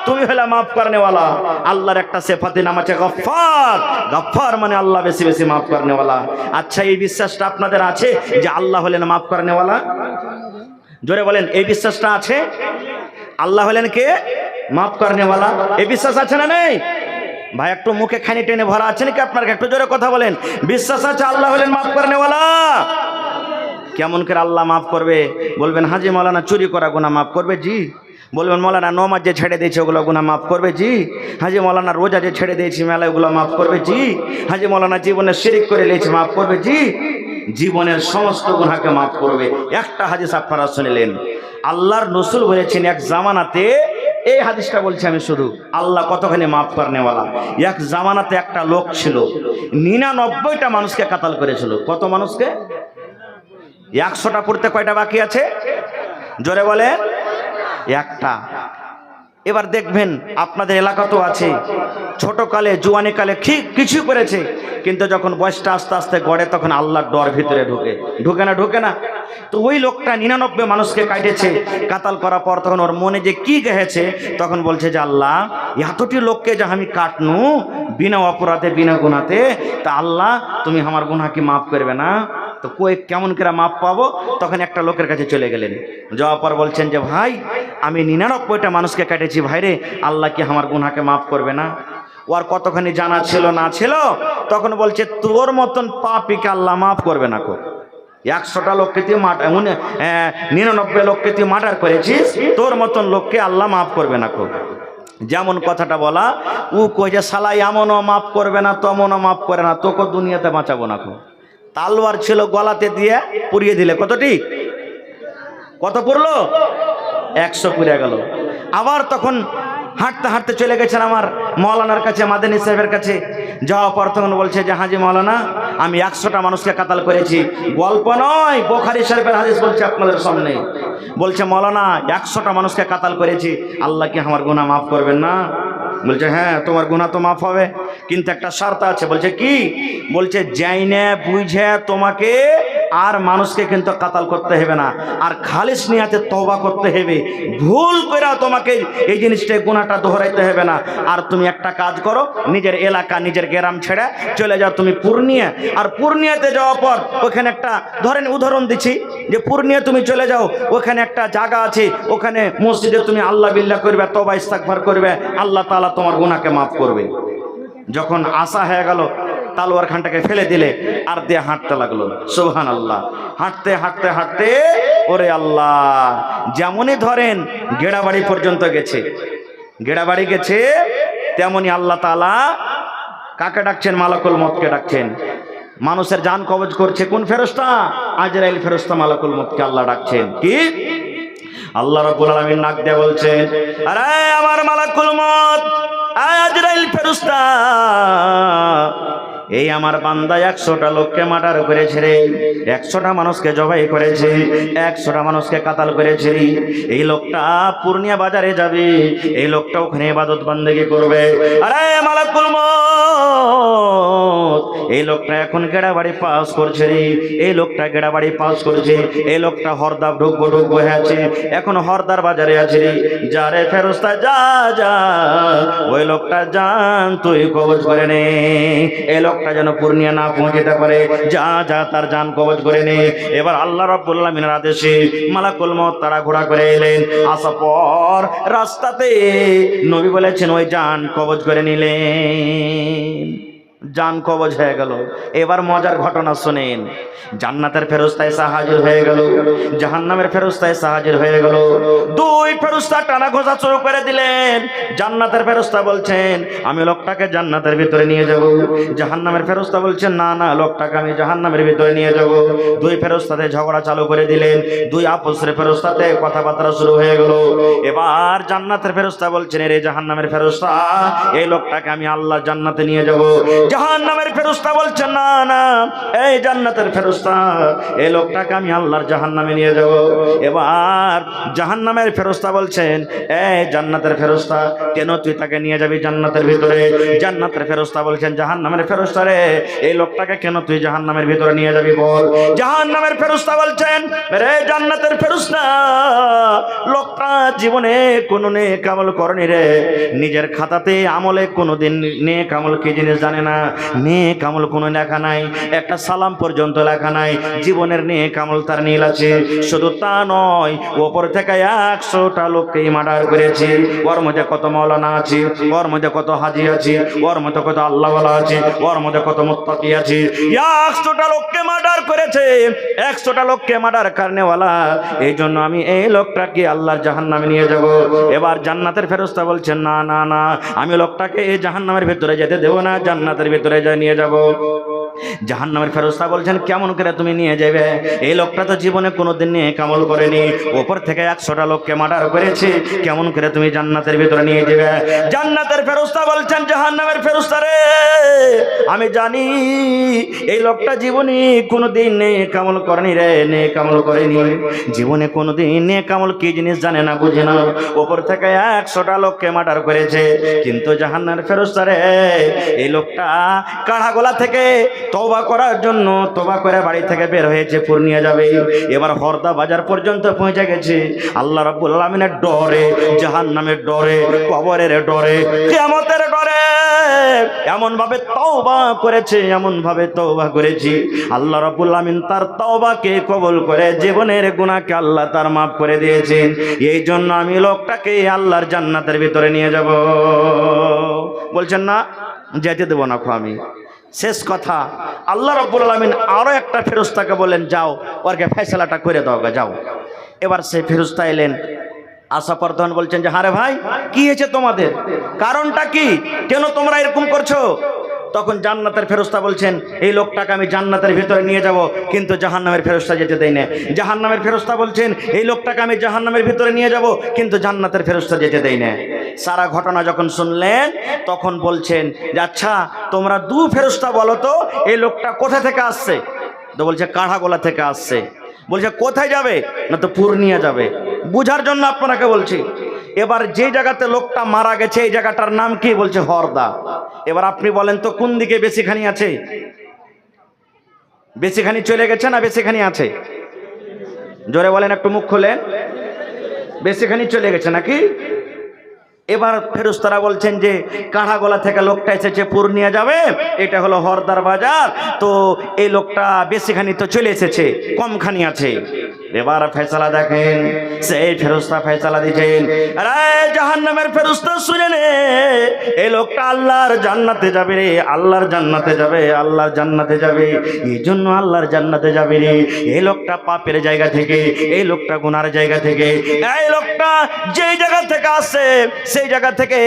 তুমি হলে মাফ করনে वाला। আল্লাহর একটা সিফাতে নাম আছে গফফার। গফফার মানে আল্লাহ বেশি বেশি মাফ করনে वाला। আচ্ছা এই বিশ্বাসটা আপনাদের আছে যে আল্লাহ হলেন মাফ করনে वाला? জোরে বলেন, এই বিশ্বাসটা আছে? আল্লাহ হলেন কে? মাফ করনে वाला। এই বিশ্বাস আছে না নেই? ভাই একটু মুখে খানি টেনে ভরা আছে নাকি আপনার? একটু জোরে কথা বলেন। বিশ্বাস আছে আল্লাহ হলেন মাফ করনে वाला? কেমন করে আল্লাহ মাফ করবে? বলবেন হাজি মাওলানা চুরি করা গুনাহ মাফ করবে? জি। বলবেন মৌলানা নমাজ যে ছেড়ে দিয়েছে ওগুলো গুনাহ মাফ করবে? জি। হাজি মৌলানা রোজা যে ছেড়ে দিয়েছি মেলা ওগুলো মাফ করবে? জি। হাজি মৌলানা জীবনে শিরিক করে নিয়েছে মাফ করবে? জি। জীবনের সমস্ত গুনাহকে মাফ করবে। একটা হাদিস আপনারা শুনলেন, আল্লাহর রাসূল বলেছেন এক জামানাতে, এই হাদিসটা বলছি আমি শুধু, আল্লাহ কতখানি মাফ করনে वाला। এক জামানাতে একটা লোক ছিল 99টা মানুষকে কাতাল করেছিল। কত মানুষকে? 100টা পড়তে কয়টা বাকি আছে? জোরে বলে, একটা। এবার দেখবেন আপনাদের এলাকা তো আছে, ছোটকালে জুয়ানি কালে কিছু করেছে, কিন্তু যখন বয়সটা আস্তে আস্তে গড়ে তখন আল্লাহর ডর ভিতরে ঢুকে, ঢুকে না? ঢুকে না? তো ওই লোকটা 99 মানুষকে কাটেছে, কাতাল করার পর তখন ওর মনে যে কি গেছে, তখন বলছে যে আল্লাহ এতটি লোককে যে আমি কাটনু বিনা অপরাধে বিনা গুনাতে, তা আল্লাহ তুমি আমার গুনাহ কি মাফ করবে না? তো কই কেমন করে মাপ পাবো? তখন একটা লোকের কাছে চলে গেলেন, যাওয়ার পর বলছেন যে ভাই আমি 99টা মানুষকে কেটেছি, ভাইরে আল্লাহ কি আমার গুনাহকে মাফ করবে না? ওর কতখানি জানা ছিল না ছিল, তখন বলছে তোর মতন পাপীকে আল্লাহ মাফ করবে না। 100টা লোককে তুই 99 লোককে তুই মার্ডার করেছিস, তোর মতন লোককে আল্লাহ মাফ করবে না। যেমন কথাটা বলা, ও কই যে শালা এমনও মাফ করবে না, তমনও মাফ করে না, তোকে দুনিয়াতে বাঁচাবো না। তালওয়ার ছিল গলাতে দিয়ে পুড়িয়ে দিলে কতটি? কত পড়লো? 100 পুড়ে গেল। আবার তখন হাঁটতে হাঁটতে চলে গেছেন আমার মৌলানার কাছে, মাদানী সাহেবের কাছে। যাওয়ার পর তখন বলছে যে হাজি মৌলানা আমি 100টা মানুষকে কাতাল করেছি। গল্প নয়, বুখারী শরীফের হাদিস বলছে আপনাদের সামনে। বলছে মৌলানা 100টা মানুষকে কাতাল করেছি, আল্লাহ কি আমার গুনাহ মাফ করবেন না? বলছে হ্যাঁ তোমার গুনাহ তো মাফ হবে, কিন্তু একটা শর্ত আছে। বলছে কি? বলছে জাইনে বুঝে তোমাকে আর মানুষকে কিন্তু কাতাল করতে হবে না, আর খালিস নিয়াতে তওবা করতে হবে, ভুল করে তোমাকে এই জিনিসটা গুনাহটা দোহরাইতে হবে না। আর তুমি একটা কাজ করো, নিজের এলাকা নিজের গ্রাম ছেড়ে চলে যাও তুমি পূর্ণিয়া, আর পূর্ণিয়াতে যাওয়ার পর ওখানে একটা ধরেন উদাহরণ দিচ্ছি যে পূর্ণিয়া তুমি চলে যাও, ওখানে একটা জায়গা আছে, ওখানে মসজিদে তুমি আল্লাহ বিল্লাহ করবে, তওবা ইস্তিগফার করবে, আল্লাহ তাআলা তোমার গুনাহকে মাফ করবে। যখন আশা হয়ে গেল তালোয়ার খানটাকে ফেলে দিলে আর দিয়ে হাঁটতে লাগলো। সুবহানাল্লাহ। হাঁটতে হাঁটতে হাঁটতে ওরে আল্লাহ, যেমনই ধরেন গেড়াবাড়ি পর্যন্ত গেছে, গেড়াবাড়ি গেছে, তেমনি আল্লাহ তাআলা কাকে ডাকছেন? মালাকুল মউতকে ডাকছেন। মানুষের জান কবজ করছে কোন ফেরেশতা? আজরাইল ফেরেশতা মালাকুল মউতকে আল্লাহ ডাকছেন। কি? আল্লাহ রাব্বুল আলামিন নাক দিয়ে বলছেন, আরে আমার মালাকুল মউত, আজরাইল ফেরেশতা, এই আমার বান্দা 100টা লোককে মার্ডার করেছে রে, 100টা মানুষকে জবাই করেছে, 100টা মানুষকে কাতাল করেছে। এই লোকটা পূর্ণিয়া বাজারে যাবে, এই লোকটা ওখানে ইবাদত বান্দেগি করবে। আরে মালাকুল মউত, এই লোকটা এখন গেড়াবাড়ি পাস করছে রে, এই লোকটা গেড়াবাড়ি পাস করছে, এই লোকটা হরদার ঢুকবো হয়ে আছে, এখন হরদার বাজারে আছে রে। যা রে ফেরেশতা যা যা, ওই লোকটা জান তুই কবজ করে নে, এই লোকটা যেন পূর্ণিয়া না পৌঁছতে পারে, যা যা তার জান কবজ করে নে। এবার আল্লাহ রাব্বুল আলামিনের আদেশে মালাকুল মউত তারা ঘোড়া করে এলেন, আসার পর রাস্তাতে নবী বলেছেন ওই জান কবজ করে নিলেন, জান কবজ হয়ে গেল। এবার মজার ঘটনা শুনেন, জান্নাতের ফেরেশতা এসে হাজির হয়ে গেল, জাহান্নামের ফেরেশতা এসে হাজির হয়ে গেল। দুই ফেরেশতা টানা ঘোষা শুরু করে দিলেন। জান্নাতের ফেরেশতা বলছেন আমি লোকটাকে জান্নাতের ভিতরে নিয়ে যাব, জাহান্নামের ফেরেশতা বলছেন না না, লোকটাকে আমি জাহান্নামের ভিতরে নিয়ে যাব। দুই ফেরেশতাতে ঝগড়া চালু করে দিলেন, দুই আপসের ফেরেশতাতে কথাবার্তা শুরু হয়ে গেল। এবার জান্নাতের ফেরেশতা বলছেন রে জাহান্নামের ফেরেশতা, এই লোকটাকে আমি আল্লাহ জান্নাতে নিয়ে যাব। জাহান্নামের ফেরেশতা বলছেন না না, এই জান্নাতের ফেরেশতা, এই লোকটাকে আমি আল্লাহর জাহান্নামে নিয়ে যাব। এবার জাহান্নামের ফেরেশতা বলছেন এই জান্নাতের ফেরেশতা, কেন তুই তাকে নিয়ে যাবি জান্নাতের ভিতরে? জান্নাতের ফেরেশতা বলছেন জাহান্নামের ফেরেশতা রে, এই লোকটাকে কেন তুই জাহান্নামের ভিতরে নিয়ে যাবি বল। জাহান্নামের ফেরেশতা বলছেন রে জান্নাতের ফেরেশতা, লোকটা জীবনে কোনো নেক আমল করেনি রে, নিজের খাতাতে আমলে কোনোদিন নেক আমল কি জিনিস জানে না, নেক আমল কোনো লেখা নাই, একটা সালাম পর্যন্ত লেখা নাই, জীবনের নেক আমল তার নীল আছে। শুধু তা নয়, ওপর থেকে 100টা লোককে মার্ডার করেছে, ওর মধ্যে কত মাওলানা আছে, ওর মধ্যে কত হাজি আছে, ওর মধ্যে কত আল্লাহওয়ালা আছে, ওর মধ্যে কত মুত্তাকি আছে, 100টা লোককে মার্ডার করেছে, 100টা লোককে মার্ডার কারণেওয়ালা। এই জন্য আমি এই লোকটাকে আল্লাহর জাহান্নামে নিয়ে যাব। এবার জান্নাতের ফেরেশতা বলছেন না না না, আমি লোকটাকে এই জাহান্নামের ভিতরে যেতে দেব না, জান্নাতের ভিতরে নিয়ে যাব। জাহান্নামের ফেরেশতা বলছেন কেমন করে তুমি নিয়ে যাবে, এই লোকটা তো জীবনে কোনোদিন নেক আমল করেনি, উপর থেকে 100টা লোককে মার্ডার করেছে, কেমন করে তুমি জান্নাতের ভিতরে নিয়ে যাবে? জান্নাতের ফেরেশতা বলছেন জাহান্নামের ফেরেশতা রে, আমি জানি এই লোকটা জীবনে কোনোদিন নেক আমল করেনি রে, নেক আমল করেনি, জীবনে কোনোদিন নেক আমল কি জিনিস জানে না, বুঝে না, উপর থেকে 100টা লোককে মার্ডার করেছে। কিন্তু জাহান্নামের ফেরেশতা রে, এই লোকটা কাঢ়াগোলা থেকে তওবা করার জন্য তওবা করে বাড়ি থেকে বের হয়েছে, পূর্ণিয়া যাবে। এবার হরদা বাজার পর্যন্ত পৌঁছে গেছে। আল্লাহ রাব্বুল আলামিনের ডরে, জাহান্নামের ডরে, কবরের ডরে, কিয়ামতের ডরে এমন ভাবে তওবা করেছে, এমন ভাবে তওবা করেছি, আল্লাহ রাব্বুল আলামিন তার তওবাকে কবুল করে জীবনের গুনাহকে আল্লাহ তার মাফ করে দিয়েছেন। এই জন্য আমি লোকটাকে আল্লাহর জান্নাতের ভিতরে নিয়ে যাব। বলছেন না যেতে দেব না আমি। শেষ কথা, আল্লাহ রাব্বুল আলামিন আরো একটা ফেরেশতাকে বলেন যাও ওরকে ফয়সালাটা করে দাও, যাও। এবার সেই ফেরেশতা এলেন, আসা পর তখন বলছেন যে হ্যাঁ রে ভাই, কি হয়েছে তোমাদের, কারণটা কি, কেন তোমরা এরকম করছো? তখন জান্নাতের ফেরেশতা বলছেন এই লোকটাকে আমি জান্নাতের ভিতরে নিয়ে যাব, কিন্তু জাহান্নামের ফেরেশতা যেতে দেয় না। জাহান্নামের ফেরেশতা বলছেন এই লোকটাকে আমি জাহান্নামের ভিতরে নিয়ে যাব, কিন্তু জান্নাতের ফেরেশতা যেতে দেয় না। সারা ঘটনা যখন শুনলেন তখন বলছেন যে আচ্ছা তোমরা দু ফেরেশতা বলো তো এই লোকটা কোথা থেকে আসছে? তো বলছে কাঢ়াগোলা থেকে আসছে। বলছে কোথায় যাবে? না তো পূর্ণিয়া যাবে। বুঝার জন্য আপনাকে বলছি। এবার যে জায়গাতে লোকটা মারা গেছে এই জায়গাটার নাম কি? বলছে হরদা। এবার আপনি বলেন তো কোন দিকে বেশিখানি আছে? বেশিখানি চলে গেছে না বেশিখানি আছে? জোরে বলেন, একটু মুখ খোলেন। বেশিখানি চলে গেছে নাকি? এবার ফেরেশতারা বলছেন যে কাঢ়াগোলা থেকে লোকটা এসেছে, পূর্ণিয়া যাবে, এটা হলো হরদার বাজার, তো এই লোকটা বেশিখানি তো চলে এসেছে, কমখানি আছে। এবার ফয়সালা দেখেন, সেই ফেরেশতা ফয়সালা দিয়েছেন, আরে জাহান্নামের ফেরেশতা শুনে নে, এই লোকটা আল্লাহর জান্নাতে যাবে রে, আল্লাহর জান্নাতে যাবে, আল্লাহর জান্নাতে যাবে। এই জন্য আল্লাহর জান্নাতে যাবে রে। এই লোকটা পাপের জায়গা থেকে, এই লোকটা গুনার জায়গা থেকে, এই লোকটা যেই জায়গা থেকে আসে সেই জায়গা থেকে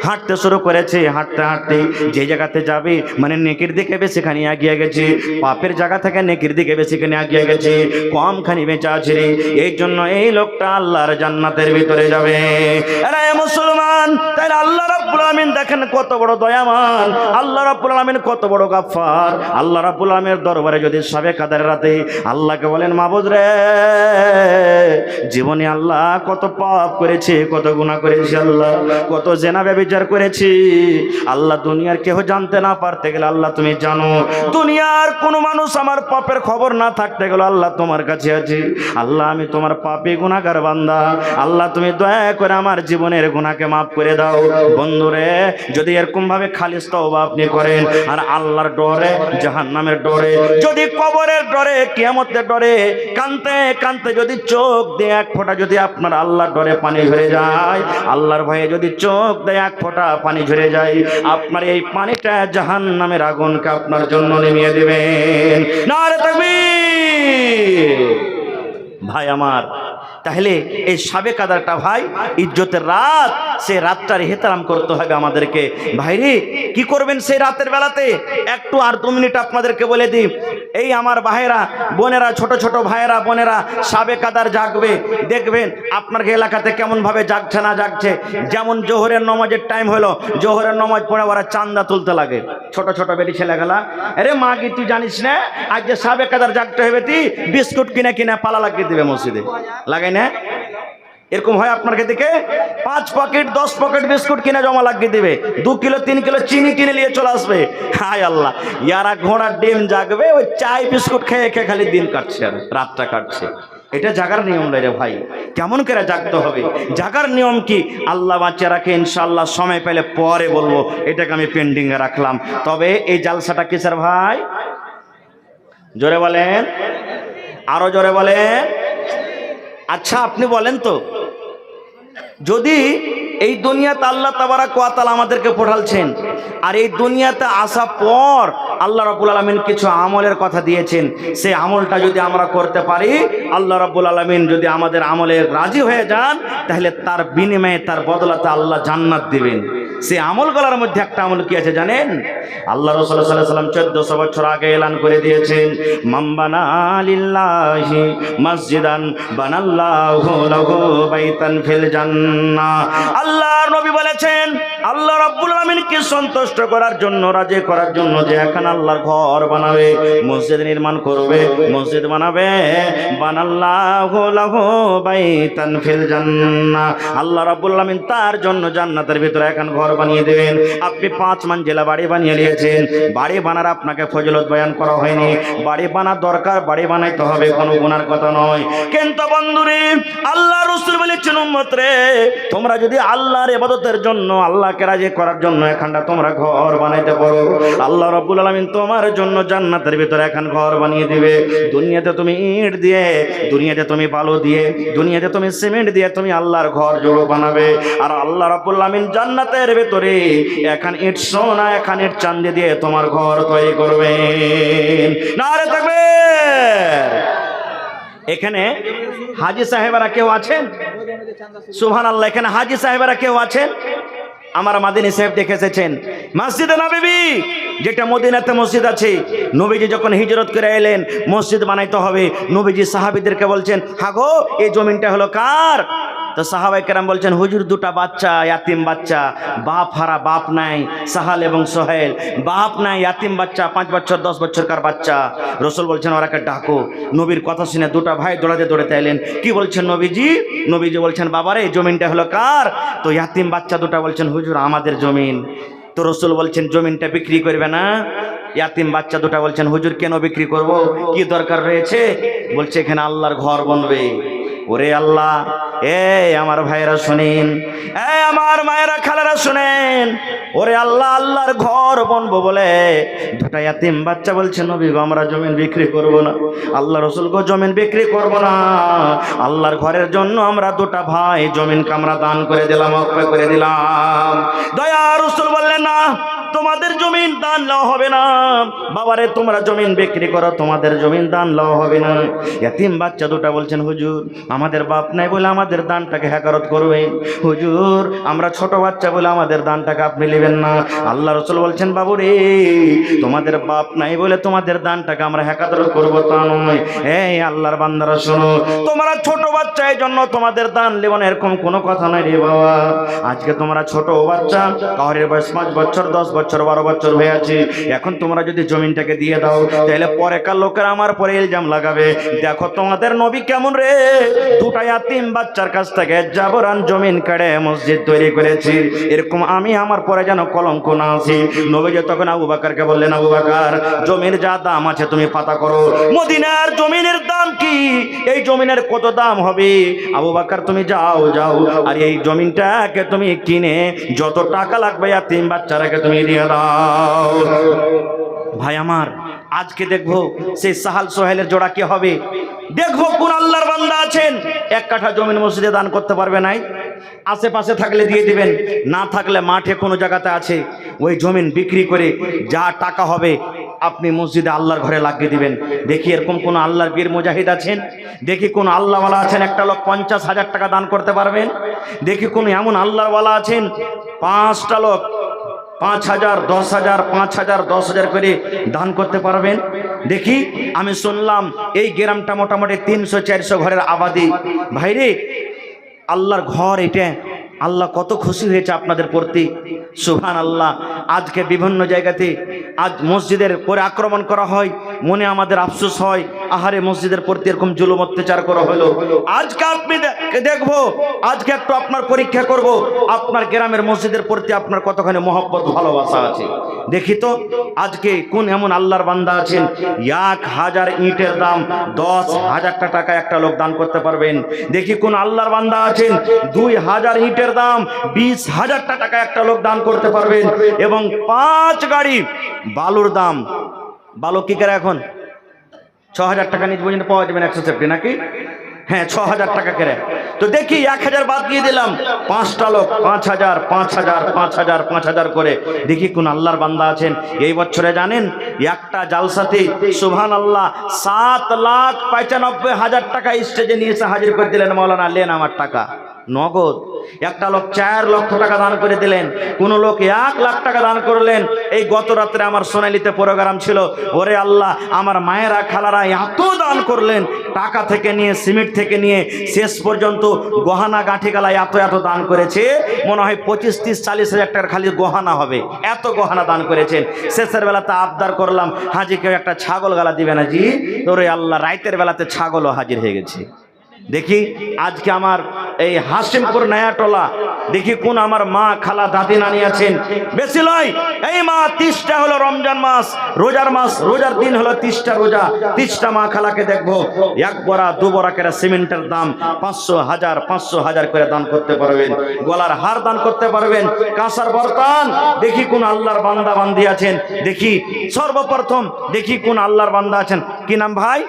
হাঁটতে শুরু করেছে। হাঁটতে হাঁটতে যে জায়গাতে যাবে মানে নেকির দিকে বেশিখানি এগিয়ে গেছে, পাপের জায়গা থেকে নেকির দিকে বেশিখানি এগিয়ে গেছে, কমখানি বেঁচে আছি রে, এই জন্য এই লোকটা আল্লাহর জান্নাতের ভিতরে যাবে। আরে মুসলমান, তাই আল্লাহ রাব্বুল আলামিন দেখেন কত বড় দয়াবান, আল্লাহ রাব্বুল আলামিন কত বড় গাফফার। আল্লাহ রাব্বুল আলামিনের দরবারে যদি সবে কাদের রাতে আল্লাহকে বলেন, মাবুদ রে, জীবনে আল্লাহ কত পাপ করেছে, কত গুনাহ করেছি আল্লাহ, কত জেনা ব্যভিচার করেছি আল্লাহ, দুনিয়ার কেউ জানতে না পারতে গেলে আল্লাহ তুমি জানো, দুনিয়ার কোনো মানুষ আমার পাপের খবর না থাকতে গেলে আল্লাহ তোমার কাছে আছে। আল্লাহ আমি তোমার পাপী গুনাহগার বান্দা, আল্লাহ তুমি দয়া করে আমার জীবনের গুনাহকে মাফ করে দাও। বন্ধুরে, যদি এরকম ভাবে খালিস তওবা আপনি করেন আর আল্লাহর ডরে, জাহান্নামের ডরে, যদি কবরের ডরে, কিয়ামতের ডরে কানতে কানতে যদি চোখ দিয়ে এক ফোঁটা যদি আপনার আল্লাহর ডরে পানি ঝরে যায়, আল্লাহর ভয়ে যদি চোখ দিয়ে এক ফোঁটা পানি ঝরে যায়, আপনার এই পানিটা জাহান্নামের আগুনকে আপনার জন্য নেমিয়ে দিবেন। নারে তাকবীর। ভাই আমার, তাহলে এই সাবে কাদারটা ভাই ইজ্জতের রাত, সেই রাতটার হেতারাম করতে হবে আমাদেরকে। ভাইরে কি করবেন সেই রাতের বেলাতে, একটু আর 2 মিনিট আপনাদেরকে বলে দিই। এই আমার ভাইয়েরা বোনেরা, ছোট ছোট ভাইয়েরা বোনেরা সাবে কাদার জাগবে, দেখবেন আপনার এলাকাতে কেমন ভাবে জাগছে না জাগছে। যেমন জোহরের নামাজের টাইম হলো, জোহরের নামাজ পড়ে ওরা চান্দা তুলতে লাগে, ছোট ছোট বেটি ছেলেগুলা, আরে মা কি তুই জানিস না আজ যে সাবে কাদার জাগতে হবে, তুই বিস্কুট কিনে কিনে পালা লাগিয়ে দিবে মসজিদে, লাগাই না? এরকম হয় আপনার থেকে 5 পকেট 10 পকেট বিস্কুট কিনে জমা লাগিয়ে দিবে, 2 কিলো 3 কিলো চিনি কিনে নিয়ে চলে আসবে। হায় আল্লাহ, ইয়ারা ঘোড়ার ডিম জাগবে, ওই চাই বিস্কুট খেয়ে খেয়ে খালি দিন কাটছে আর রাতটা কাটছে। এটা জাগার নিয়ম রে ভাই, কেমন করে জাগতে হবে, জাগার নিয়ম কি আল্লাহ বাঁচিয়ে রাখে, ইনশাআল্লাহ সময় পেলে পরে বলবো, এটাকে আমি পেন্ডিং এ রাখলাম। তবে এই জালসাটা কিসের ভাই, জোরে বলেন, আরো জোরে বলেন। আচ্ছা আপনি বলেন তো, যদি এই দুনিয়াতে আল্লাহ তাবারাক ওয়া তাআলা আমাদেরকে পাঠালছেন, আর এই দুনিয়াতে আসা পর আল্লাহ রাব্বুল আলামিন কিছু আমলের কথা দিয়েছেন, সেই আমলটা যদি আমরা করতে পারি, আল্লাহ রাব্বুল আলামিন যদি আমাদের আমলে রাজি হয়ে যান, তাহলে তার বিনিময়ে, তার বদলাতে আল্লাহ জান্নাত দিবেন। সেই আমলগুলোর মধ্যে একটা আমল কি আছে জানেন? আল্লাহ রাসূল সাল্লাল্লাহু আলাইহি ওয়াসাল্লাম 1400 বছর আগে এলান করে দিয়েছেন, মান বানা লিল্লাহি মসজিদান বানাল্লাহু লাহু বাইতান ফিল জান্নাহ। আল্লাহর নবী বলেছেন, আল্লাহ রাব্বুল আলামিনকে সন্তুষ্ট করার জন্য, রাজি করার জন্য যে এখন আল্লাহর ঘর বানাবে, মসজিদ নির্মাণ করবে, মসজিদ বানাবে, বানাল্লাহু লাহু বাইতান ফিল জান্নাহ, আল্লাহ রাব্বুল আলামিন তার জন্য জান্নাতের ভিতরে এখন ঘর বানিয়ে দেবেন। আপনি 5 মঞ্জিলা বাড়ি বানিয়ে নিয়েছেন, বাড়ি বানার আপনাকে ফজিলত বয়ান করা হয়নি, বাড়ি বানার দরকার, বাড়ি বানাইতে হবে, কোনো গুনার কথা নয়। কিন্তু বন্ধুরে, আল্লাহ রাসূল বলেছেন, উম্মত রে, তোমরা যদি আল্লাহর ইবাদতের জন্য, আল্লাহকে রাজি করার জন্য এখানটা তোমরা ঘর বানাইতে পারো, আল্লাহ রাব্বুল আলামিন তোমার জন্য জান্নাতের ভিতরে এখন ঘর বানিয়ে দিবে। দুনিয়াতে তুমি ইট দিয়ে, দুনিয়াতে তুমি বালু দিয়ে, দুনিয়াতে তুমি সিমেন্ট দিয়ে তুমি আল্লাহর ঘর জোড়ো বানাবে, আর আল্লাহ রাব্বুল আলামিন জান্নাতের ভিতরে এখন ইট সোনা, এখন ইট চাঁদি দিয়ে তোমার ঘর তৈরি করবেন। নারে তাকবীর। এখানে হাজী সাহেবরা কেউ আছেন? সুবহানাল্লাহ। এখানে হাজী সাহেবরা কেউ আছেন? আমার মাদিনী সাহেব দেখে এসেছেন মসজিদে নববী, যেটা মদিনাতে মসজিদ আছে। নবীজি যখন হিজরত করে এলেন, মসজিদ বানাইতে হবে, নবীজি সাহাবীদেরকে বলছেন, হাগো এই জমিনটা হলো কার? তো সাহাবায়ে কেরাম বলছেন, হুজুর 2টা বাচ্চা, ইয়াতিম বাচ্চা, বাপ হারা, বাপ নাই, সাহাল এবং সোহেল, বাপ নাই, ইয়াতিম বাচ্চা, 5 বছর 10 বছরকার বাচ্চা। রাসূল বলছেন, ওরাকে ডাকো। নবীর কথা শুনে 2টা ভাই দৌড়াতে দৌড়াতে এলেন। কি বলছেন নবীজি? নবীজি বলছেন, বাবারে এই জমিনটা হলো কার? তো ইয়াতিম বাচ্চা 2টা বলছেন, হুজুর আমাদের জমিন। তো রাসূল বলছেন, জমিনটা বিক্রি করবে না? ইয়াতিম বাচ্চা 2টা বলছেন, হুজুর কেন বিক্রি করব, কি দরকার রয়েছে? বলছে, এখানে আল্লাহর ঘর বানবে। ওরে আল্লাহ, আমার ভাইরা শুনেন, আমার মায়েরা খালারা শুনেন, ওরে আল্লাহ, আল্লাহর ঘর বানবো বলে 2টা ইয়াতিম বাচ্চা বলছে, নবী গো আমরা জমিন বিক্রি করব না। আল্লাহ রাসূল গো জমিন বিক্রি করব না, আল্লাহর ঘরের জন্য আমরা 2টা ভাই জমিনকে আমরা দান করে দিলাম, ওয়াকফ করে দিলাম। দয়া রাসূল বললেন, না তোমাদের জমিন দান নেওয়া হবে না। বাবারে তোমরা জমিন বিক্রি করো, তোমাদের জমিন দান নেওয়া হবে না। এতিম বাচ্চা দুটা বলছেন হুজুর আমাদের বাপ নাই বলে আমাদের দানটাকে হেকারত করবেন। হুজুর আমরা ছোট বাচ্চা বলে আমাদের দানটাকে আপনি নেবেন না। আল্লাহ রাসূল বলছেন বাবু রে তোমাদের বাপ নাই বলে তোমাদের দানটাকে আমরা হেকারত করবো তা নয়। এই আল্লাহর বান্দারা শোনো, তোমরা ছোট বাচ্চা এই জন্য তোমাদের দান নেব না এরকম কোনো কথা নাই রে বাবা। আজকে তোমরা ছোট বাচ্চা, কাউরের বয়স 5 বছর 10 বছর 12 বছর হয়ে আছে, এখন তোমরা যদি জমিনটাকে দিয়ে দাও তাহলে পরেকার লোকেরা আমার পরে ইলজাম লাগাবে, দেখো তোমাদের নবী কেমন রে, দুটা ইয়াতিম বাচ্চার কাছ থেকে জাবরান জমিন কেড়ে মসজিদ তৈরি করেছি। এরকম আমি আমার পরে যেন কলঙ্ক না আসি। নবী তখন আবু বকরকে বললেন আবু বকর জমির যা দাম আছে তুমি পাতা করো, মদিনার জমিনের দাম কি, এই জমিনের কত দাম হবে, আবু বকর তুমি যাও যাও আর এই জমিনটাকে তুমি কিনে যত টাকা লাগবে ইয়াতিম বাচ্চারাকে তুমি দিয়ে দাও। ভাই আমার আজকে দেখবো সেই সাহাল সোহেলের জোড়া কি হবে, দেখবো কোন আল্লাহর বান্দা আছেন 1 কাঠা জমিন মসজিদে দান করতে পারবে নাই, আশেপাশে থাকলে দিয়ে দিবেন, না থাকলে মাঠে কোনো জায়গাতে আছে ওই জমিন বিক্রি করে যা টাকা হবে আপনি মসজিদে আল্লাহর ঘরে লাগিয়ে দিবেন। দেখি এরকম কোন আল্লাহর বীর মুজাহিদ আছেন, দেখি কোন আল্লাহওয়ালা আছেন একটা লোক 50,000 টাকা দান করতে পারবেন, দেখি কোন এমন আল্লাহওয়ালা আছেন 5টা লোক 5,000 10,000 5,000 10,000 করে দান করতে পারবেন। দেখি আমি শুনলাম এই গ্রামটা মোটামুটি 300-400 ঘরের আবাদি। ভাইরে আল্লাহর ঘর এটা, আল্লাহ কত খুশি হয়েছে আপনাদের প্রতি, সুবহানাল্লাহ। আজকে বিভিন্ন জায়গাতে আজ মসজিদের পরে আক্রমণ করা হয়, মনে আমাদের আফসোস হয়, আহারে মসজিদের প্রতি এরকম জুলুম অত্যাচার করা হলো। আজকে আপনি দেখবো, আজকে একটু আপনার পরীক্ষা করব আপনার গ্রামের মসজিদের প্রতি আপনার কতখানি মহব্বত ভালোবাসা আছে। দেখি তো আজকে কোন এমন আল্লাহর বান্দা আছেন 1000 ইটের দাম 10,000 টাকা একটা লোক দান করতে পারবেন। দেখি কোন আল্লাহর বান্দা আছেন 2000 ইটের দাম 20,000 টাকা একটা লোক দান করতে পারবেন, এবং 5 গাড়ি বালুর দাম, বালু কি করে এখন 6,000 টাকা নিচ পর্যন্ত পাওয়া যাবেন 150 নাকি, হ্যাঁ 6,000 টাকা করে। তো দেখি 1,000 বাদ দিয়ে দিলাম, 5টা লোক 5,000 5,000 5,000 5,000 করে। দেখি কোন আল্লাহর বান্দা আছেন এই বছরে জানেন একটা জালসাতে সুবহানাল্লাহ 7,95,000 টাকা স্টেজে নিয়েছে, হাজির করে দিলেন, মাওলানা নেন আমার টাকা নগদ। একটা লোক 4 লক্ষ টাকা দান করে দিলেন, কোন লোক 1 লাখ টাকা দান করলেন। এই গত রাত্রে আমার সোনালিতে প্রোগ্রাম ছিল, ওরে আল্লাহ আমার মায়েরা খালারা এত দান করলেন, টাকা থেকে নিয়ে সিমেন্ট থেকে নিয়ে শেষ পর্যন্ত গহনা গাঁঠি গালা এত এত দান করেছে, মনে হয় 25-30-40 টাকার খালি গহনা হবে, এত গহনা দান করেছেন। শেষের বেলাতে আবদার করলাম হাজি কেউ একটা ছাগল গালা দিবে না জি, ওরে আল্লাহ রাইতের বেলাতে ছাগলও হাজির হয়ে গেছে। দেখি আজকে আমার এই হাসিমপুর নয়াটোলা, দেখি কোন আমার মা খালা দাদি নানি আছেন, বেশি লয় এই মা 30টা হলো রমজান মাস, রোজার মাস, রোজার দিন হলো 30টা রোজা, 30টা মা খালাকে দেখবো 1 বড়া 2 বড়া করে সিমেন্টের দাম 500 1000 500 1000 করে দান করতে পারবেন, গলার হার দান করতে পারবেন, কাঁসার বর্তন। দেখি কোন আল্লাহর বান্দা বান্দি আছেন, দেখি সর্বপ্রথম দেখি কোন আল্লাহর বান্দা আছেন, কি নাম ভাই?